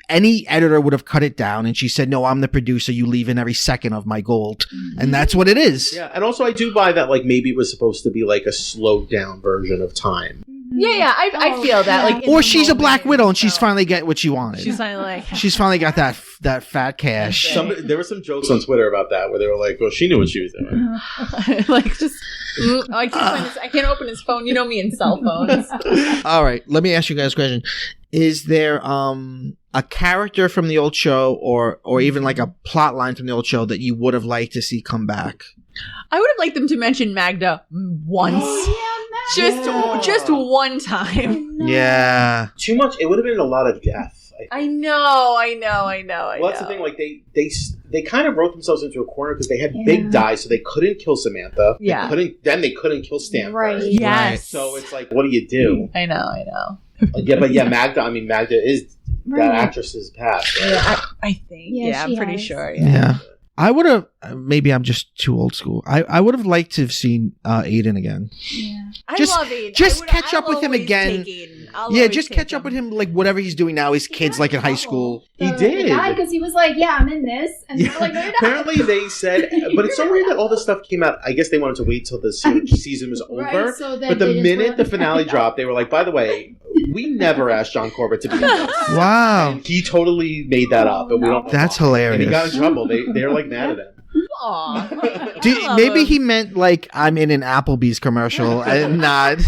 any editor would have cut it down and she said, no, I'm the producer. You leave in every second of my gold. And that's what it is. Yeah, and also I do buy that maybe it was supposed to be a slowed down version of Time. Yeah, I feel that. yeah. Or she's a Black Widow and she's finally get what she wanted. She's finally She's finally got that fat cash. There were some jokes on Twitter about that where they were like, "Well, she knew what she was doing." I can't open his phone. You know me and cell phones. All right, let me ask you guys a question. Is there a character from the old show or even a plot line from the old show that you would have liked to see come back? I would have liked them to mention Magda once. Just one time. Yeah. Too much. It would have been a lot of death. I know. Well, that's the thing. They kind of wrote themselves into a corner because they had Big die, so they couldn't kill Samantha. Yeah. They couldn't kill Stanford. Right. Yes. So it's what do you do? I know. Magda. I mean, Magda is that actress's past. Right? Yeah, I think. Yeah, Yeah, I'm she pretty has. sure. Yeah. I would have. Maybe I'm just too old school. I would have liked to have seen Aiden again. Yeah. I Just- love Aiden. just catch up with him again. Yeah, just catch up with him, like whatever he's doing now. His kids, like in high school. He did. Because he was like, yeah, I'm in this. And they were like, no, you're not. Apparently they said, but it's so weird that all this stuff came out. I guess they wanted to wait till the season was over. Right, so then But the they just minute were the finale dropped, they were like, by the way, we never asked John Corbett to be in this. Wow, And he totally made that up, and we don't know that's why. hilarious. And he got in trouble. They're like mad at him. Aw. Maybe he meant like I'm in an Applebee's commercial and not.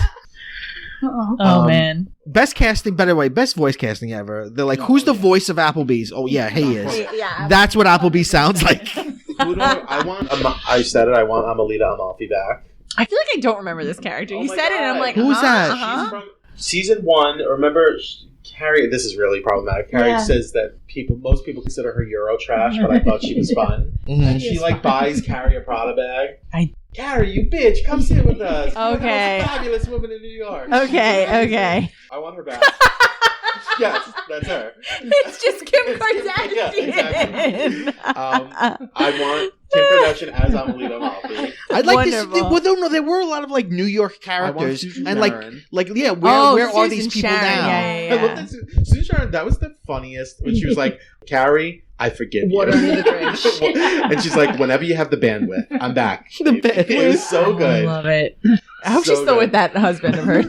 Uh-oh. Oh man. Best casting, by the way, best voice casting ever. They're like, who's the voice of Applebee's? Oh yeah, he is. Yeah. That's what Applebee's sounds like. Who do I want? I said it. I want Amelita Amalfi back. I feel like I don't remember this character. Oh You my said it, and I'm God. like, Who's that? She's from season 1. Remember, Carrie? This is really problematic. Carrie Yeah. says that most people consider her Euro trash, but I thought she was fun. Mhm. And she like buys Carrie a Prada bag. I- Carrie, you bitch, come sit with us. You're the Okay. most fabulous woman in New York. Okay. I want her back. Yes, that's her. It's just Kim Yeah, Kardashian. I want Kim Kardashian as Amelita Amalfi. I'd like to see. Wonderful. Well, no, there were a lot of like New York I want characters, Susan and Sharon. where Oh, are Susan these people Sharon, now? yeah. I love that Susan Sharon. That was the funniest when she was like, "Carrie, I forgive you." Water under the bridge. And she's like, "Whenever you have the bandwidth, I'm back." The bandwidth. It was so I good. love it. I hope So she's still good. with that husband of hers.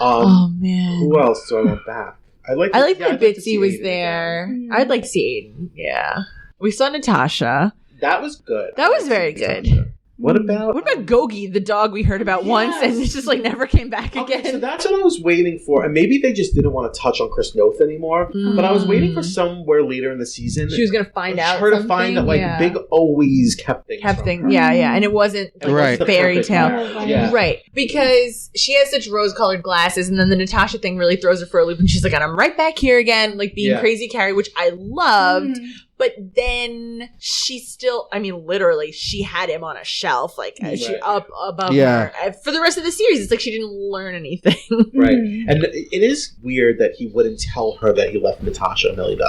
Oh man. Who else do I want back? I like that to see Bitsy was Aiden there. again. I'd like to see Aiden. Yeah. We saw Natasha. That was good. That was very good. What about What about Gogi, the dog we heard about once and it just like never came back Okay, again? so that's what I was waiting for, and maybe they just didn't want to touch on Chris Noth anymore. But I was waiting for somewhere later in the season. She was gonna find out. her to something. find that like Yeah. Big always kept things. kept from thing. her. Yeah, and it wasn't like Right. a fairy Perfect tale. marriage. Yeah. Right, because she has such rose-colored glasses, and then the Natasha thing really throws her for a loop, and she's like, and I'm right back here again, like being Yeah. crazy Carrie, which I loved. But then she still, I mean, literally, she had him on a shelf, like she Right. up above Yeah. her. For the rest of the series, it's like she didn't learn anything. Right. And it is weird that he wouldn't tell her that he left Natasha $1 million.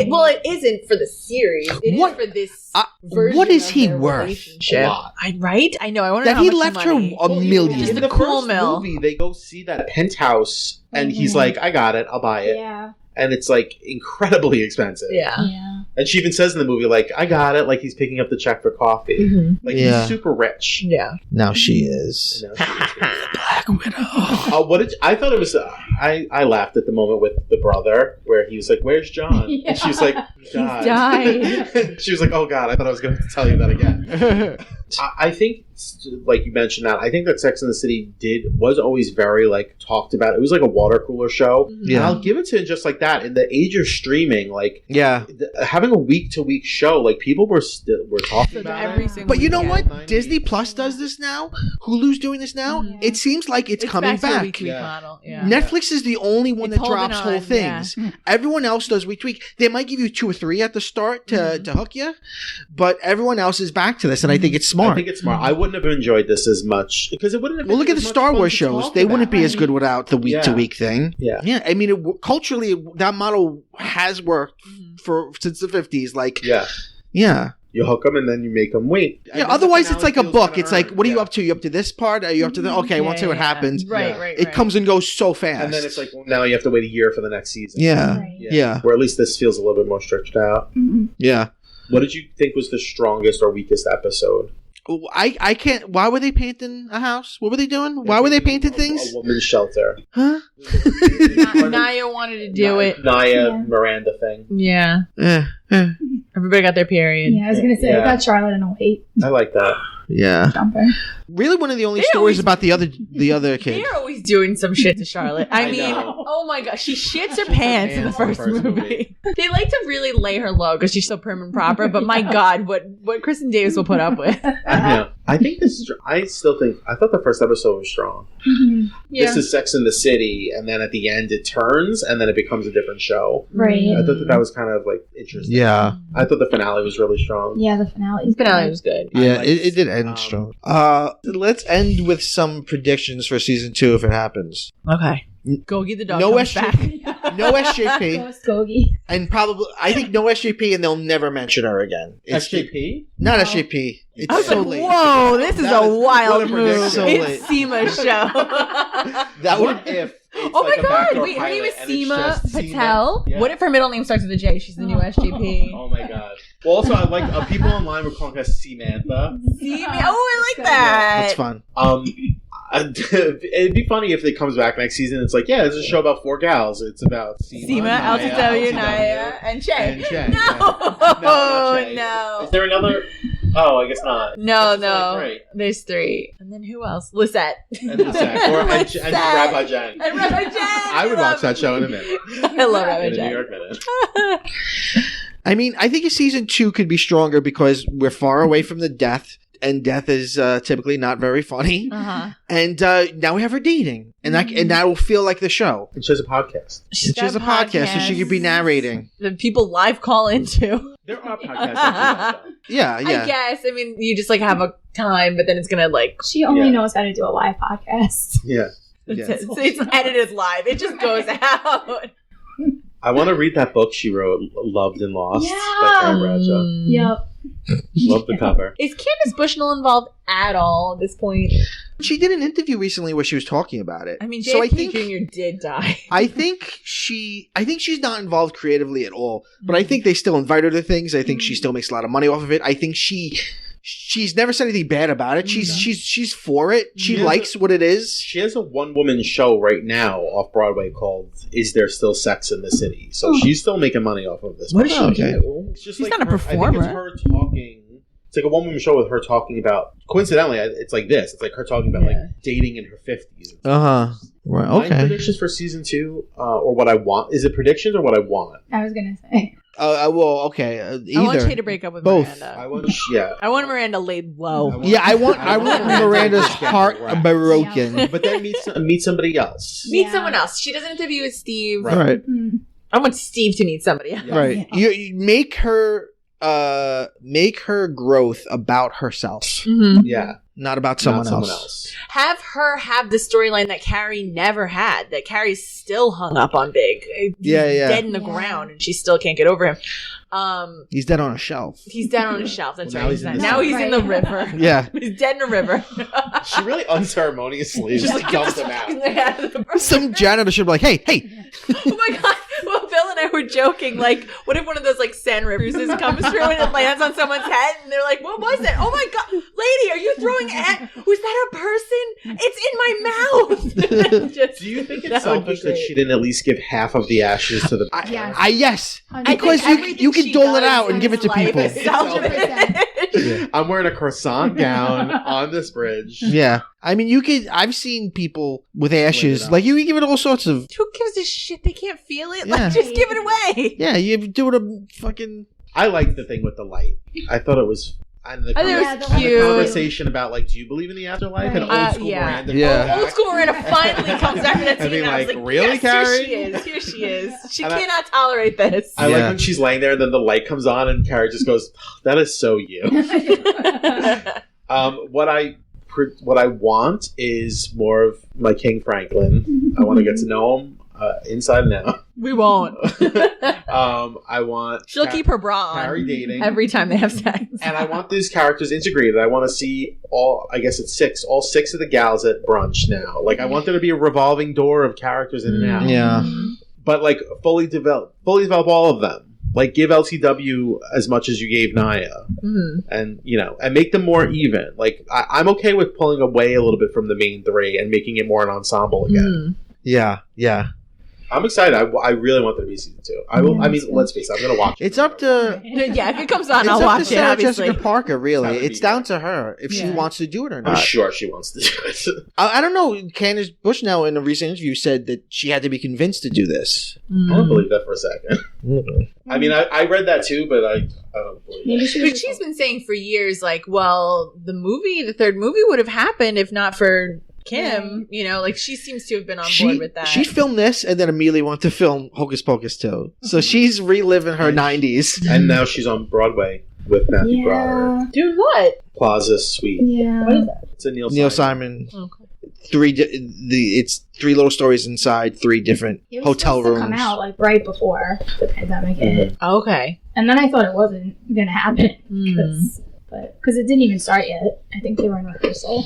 Well, it isn't for the series. It is What- for this what version is of he their worth? relationship. A lot. Right? I know. I want to know That how he much left her money. a million. Just In the the cool first mill. movie, they go see that penthouse, and he's like, "I got it. I'll buy it." Yeah. And it's like incredibly expensive. Yeah. Yeah. And she even says in the movie, like, "I got it." Like he's picking up the check for coffee. Mhm. Like Yeah. he's super rich. Yeah. Now she is. And now she is rich. Black Widow. What did I thought it was? I laughed at the moment with the brother where he was like, "Where's John?" Yeah. And she was like, "He died." She was like, "Oh God, I thought I was going to tell you that again." I think, like you mentioned that, I think that Sex and the City was always very like talked about. It was like a water cooler show. Yeah. And I'll give it to it just like that. In the age of streaming, like Yeah. having a week to week show, like people were talking about Every it. single But you know weekend. what? Disney Plus does this now. Hulu's doing this now. Yeah. It seems like it's coming back. To a back. week-to-week Yeah. model. Yeah. Netflix is the only one It's that holding drops on, whole things. Everyone else does week to week. They might give you 2 or 3 at the start to hook you, but everyone else is back to this, and I think it's smart. I think it's smart. I wouldn't have enjoyed this as much because it wouldn't have. Well, been look at the as much Star fun Wars to shows. talk They wouldn't about. be as good without the week to week thing. Yeah. Yeah, I mean, culturally, that model has worked for since the 50s. Like, Yeah. yeah. You hook them and then you make them wait. Yeah, otherwise it's like a book. It's like, what are you up to? You up to this part? Are you up to the? Okay, I want to see what happens. Right, Yeah. right. It comes and goes so fast. And then it's like, well, now you have to wait a year for the next season. yeah, Right. yeah, Or at least this feels a little bit more stretched out. yeah. What did you think was the strongest or weakest episode? I can't. Why were they painting a house? What were they doing? Why were they painting things? A woman's shelter. Huh? Naya wanted to do it. Naya, Yeah. Miranda thing. Yeah. Yeah, Everybody got their period. Yeah, I was gonna say Yeah. I got Charlotte in a white I like that. yeah. jumper. Really, one of the only They stories always- about the other kid. They're always doing some shit to Charlotte. I I mean, know. oh my god, she shits her pants in the first movie. They like to really lay her low because she's so prim and proper. But my god, what Kristen Davis will put up with. I know. I think this is. I still think. I thought the first episode was strong. Yeah. This is Sex in the City, and then at the end it turns, and then it becomes a different show. Right. I thought that was kind of like interesting. Yeah, I thought the finale was really strong. Yeah, the finale. The finale was good. yeah. liked, It did end strong. Let's end with some predictions for season 2 if it happens. Okay. Gogi the dog No comes SJ back. No SJP. Ghost Gogi. And probably, I think no SJP, and they'll never mention her again. It's SJP? not No. SJP. It's I was so like, late. whoa, this is That a was- wild what a move. prediction. So late. It's Seema's show. That What would. if it's Oh like my a god, backdoor wait, her name pilot is and it's Seema just Seema? Patel. Yeah. What if her middle name starts with a J? She's the new SGP. Oh my god. Well, also, I like people online were calling her Seamantha. Seema. Oh, I like that. That's fun. It'd be funny if it comes back next season. It's like, yeah, it's a show about 4 gals. It's about Seema, Naya, LTW, Naya, and Che. and Che. No, Yeah. not Che. no. Is there another? Oh, I guess not. No, It's just no. only 3. There's 3. And then who else? Lisette. And Lisette. Rabbi Jen. And Rabbi Jen. I would watch that show in a minute. I love Rabbi In a New Jen. York minute. I mean, I think a season 2 could be stronger because we're far away from the death, and death is typically not very funny. Uh-huh. And now we have her dating, and that will feel like the show. And she has a podcast. She has a podcast, so she could be narrating. The people live call into. There are podcasts that do Yeah, I yeah. guess. I mean, you just like have a time, but then it's gonna like. She only Yeah. knows how to do a live podcast. Yeah. It's edited live. It just goes out. I want to read that book she wrote, Loved and Lost, by Yeah. Karen Bradshaw. Yep. Love the cover. Is Candace Bushnell involved at all at this point? She did an interview recently where she was talking about it. I mean, so I JFK think Jr. did die. I think she's not involved creatively at all. But I think they still invite her to things. I think she still makes a lot of money off of it. I think she's never said anything bad about it. She's for it. She Yeah, likes what it is. She has a one-woman show right now off Broadway called "Is There Still Sex in the City?" So she's still making money off of this. What does she Okay. do? It's just She's like not a her- I think performer. it's her talking. It's like a one-woman show with her talking about. Coincidentally, it's like this. It's like her talking about like dating in her 50s. Right. My Okay. predictions for season 2, or what I want. Is it predictions or what I want? I was gonna say. Well, okay. I want Either. Shay to break up with Both. Miranda. I want. Yeah. I want Miranda laid low. Yeah, I want Miranda's to get heart wrecked. broken. But then meet somebody else. Meet Yeah. someone else. She doesn't interview with Steve. Right. Right. I want Steve to meet somebody else. Yeah. Right. You make her growth about herself, Mm-hmm. Yeah. not about someone Not else. Have her have the storyline that Carrie never had. That Carrie's still hung up on Big. He's Yeah. dead in the Yeah. ground, and she still can't get over him. He's dead on a shelf. He's dead on a shelf. That's Well, right. now he's in the Now he's in the Right. river. Yeah. He's dead in a river. She really unceremoniously just dumped him out. Some janitor should be like, hey. Oh my god! Well, Bill and I were joking. Like, what if one of those like sand rivers comes through and it lands on someone's head, and they're like, "What was it? Oh my god, lady, are you throwing at? Was that a person? It's in my mouth." Just- Do you think that it's would be selfish that great. she didn't at least give half of the ashes to the? Yes. Yes. I Because think you everything can she dole it does out and in give it to his life people. is selfish. 100%. I'm wearing a croissant gown on this bridge. Yeah. I mean, I've seen people with ashes. up. Like, you can give it all sorts of. Who gives a shit? They can't feel it. Yeah. Like, just give it away. Yeah, you do it a fucking. I liked the thing with the light. I thought it was. And the, I thought it was Yeah, the and the cute. conversation about like, do you believe in the afterlife? And Right. old school Yeah. Miranda. Yeah. comes Old back. school Miranda finally comes after that I scene. mean, and I was like, like, really, yes, Carrie? Here she is. She And I- cannot tolerate this. I like Yeah. when she's laying there and then the light comes on and Carrie just goes, "That is so you." What I want is more of my King Franklin. I want to get to know him inside and out. We won't. I want She'll keep her bra on Carrie dating. every time they have sex. And I want these characters integrated. I want to see all 6 of the gals at brunch now. Like, I want there to be a revolving door of characters in and out. Yeah. But like fully develop all of them. Like, give LTW as much as you gave Naya, and and make them more even. Like, I'm okay with pulling away a little bit from the main 3 and making it more an ensemble again. Yeah. I'm excited. I really want there to be season 2. I will. I mean, let's face it. I'm gonna watch it. It's up to. Yeah, if it comes on, It's I'll up to watch it, Sarah obviously. Jessica Parker, really. It's It's down to her if she Yeah. wants to do it or I'm not. sure she wants to do it. I don't know. Candace Bushnell in a recent interview said that she had to be convinced to do this. I don't believe that for a second. I mean, I read that too, but I don't believe Maybe it. she was But she's been saying for years, like, well, the third movie would have happened if not for Kim. Like, she seems to have been on board with that. She filmed this and then immediately wanted to film Hocus Pocus too. So she's reliving her 90s. And now she's on Broadway with Matthew Broderick. Yeah. Doing what? Plaza Suite. Yeah. What is that? It's a Neil Neil Simon. Simon. Okay. it's 3 little stories inside 3 different It was hotel supposed rooms. to come out like right before the pandemic hit, Okay. and then I thought it wasn't gonna happen because it didn't even start yet. I think they were in rehearsal.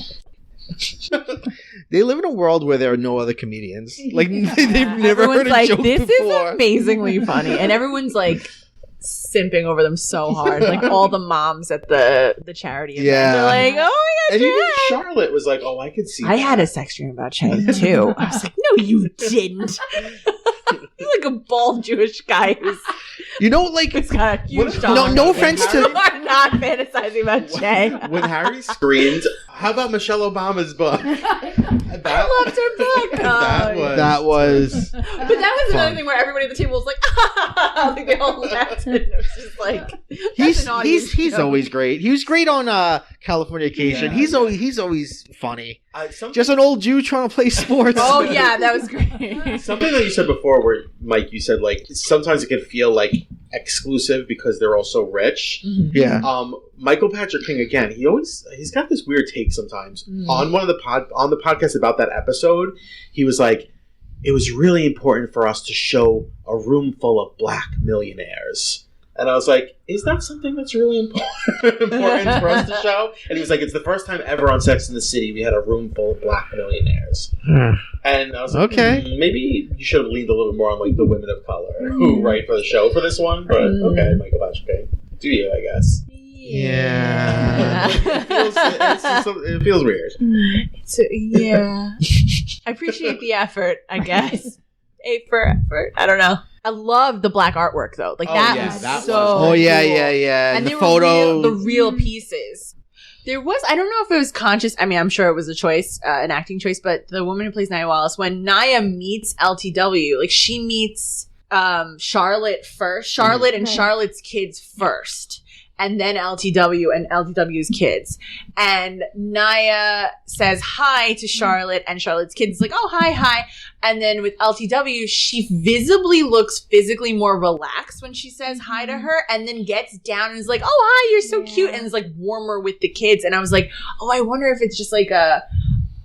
They live in a world where there are no other comedians. Like they've never Everyone's heard a like, joke this before. is amazingly funny. And everyone's like simping over them so hard. Like all the moms at the charity event Yeah. are like, oh my god, And even Jay. Charlotte was like, "Oh, I could see." I that. had a sex dream about Che too. I was like, no, you didn't. You're like a bald Jewish guy who's Like got a huge No- dog. no offense to- You are not fantasizing about Che. When Harry screamed, "How about Michelle Obama's book?" I loved her book. that was But that was Fun. another thing where everybody at the table was like, like they all laughed. And it was just like, that's an audience he's joke. always great. He was great on Californication. Yeah. He's always funny. Just an old Jew trying to play sports. Oh yeah, that was great. Something that you said before, where Mike, you said like sometimes it can feel like exclusive because they're all so rich. Yeah. Michael Patrick King again. He's got this weird take sometimes on one of the podcast about that episode. He was like, it was really important for us to show a room full of black millionaires. And I was like, is that something that's really important for us to show? And he was like, it's the first time ever on Sex and the City we had a room full of black millionaires. And I was like, Okay. Maybe you should have leaned a little bit more on like the women of color who write for the show for this one. But okay, Michael Patrick King. Do you, I guess. Yeah. It feels weird. Yeah. I appreciate the effort, I guess. A for effort. I don't know. I love the black artwork though. Like Oh, that yeah, was that so was- Oh yeah, cool. yeah. And the they were photo. the real pieces. There was, I don't know if it was conscious. I mean, I'm sure it was a choice, an acting choice, but the woman who plays Nia Wallace, when Nia meets LTW, like she meets Charlotte first, Charlotte and Charlotte's kids first, and then LTW and LTW's kids. And Nia says hi to Charlotte, and Charlotte's kids like, oh, hi. And then with LTW, she visibly looks physically more relaxed when she says hi to her, and then gets down and is like, oh, hi, you're so cute, and is like warmer with the kids. And I was like, oh, I wonder if it's just like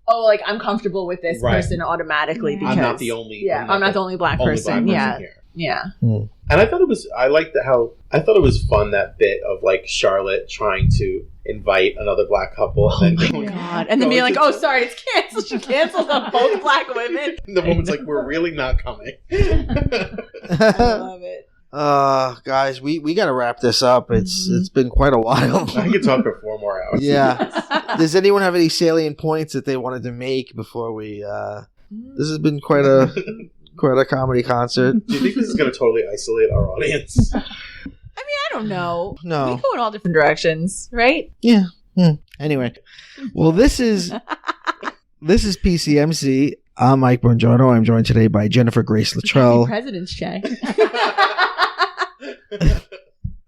like I'm comfortable with this person automatically because I'm not the only. I'm not the only black person. Here. Yeah. And I thought I thought it was fun, that bit of like Charlotte trying to invite another black couple and then going, God. And then being like, oh, sorry, it's canceled. She canceled on both black women. and the woman's like, we're really not coming. I love it. Guys, we got to wrap this up. It's been quite a while. I could talk for 4 more hours. Yeah. Does anyone have any salient points that they wanted to make before we? This has been quite a comedy concert. Do you think this is going to totally isolate our audience? I don't know. No. We go in all different directions, right? Yeah. Anyway, well, this is PCMC. I'm Mike Bongiorno. I'm joined today by Jennifer Grace Luttrell, President's check.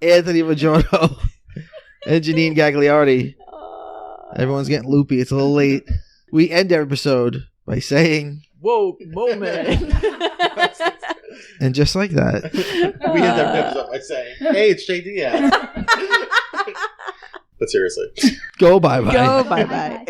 Anthony Bongiorno, and Janine Gagliardi. Everyone's getting loopy. It's a little late. We end every episode by saying, Whoa, moment. and just like that. We end that episode by saying, hey, it's JDS. But seriously. Go bye-bye. Go bye-bye.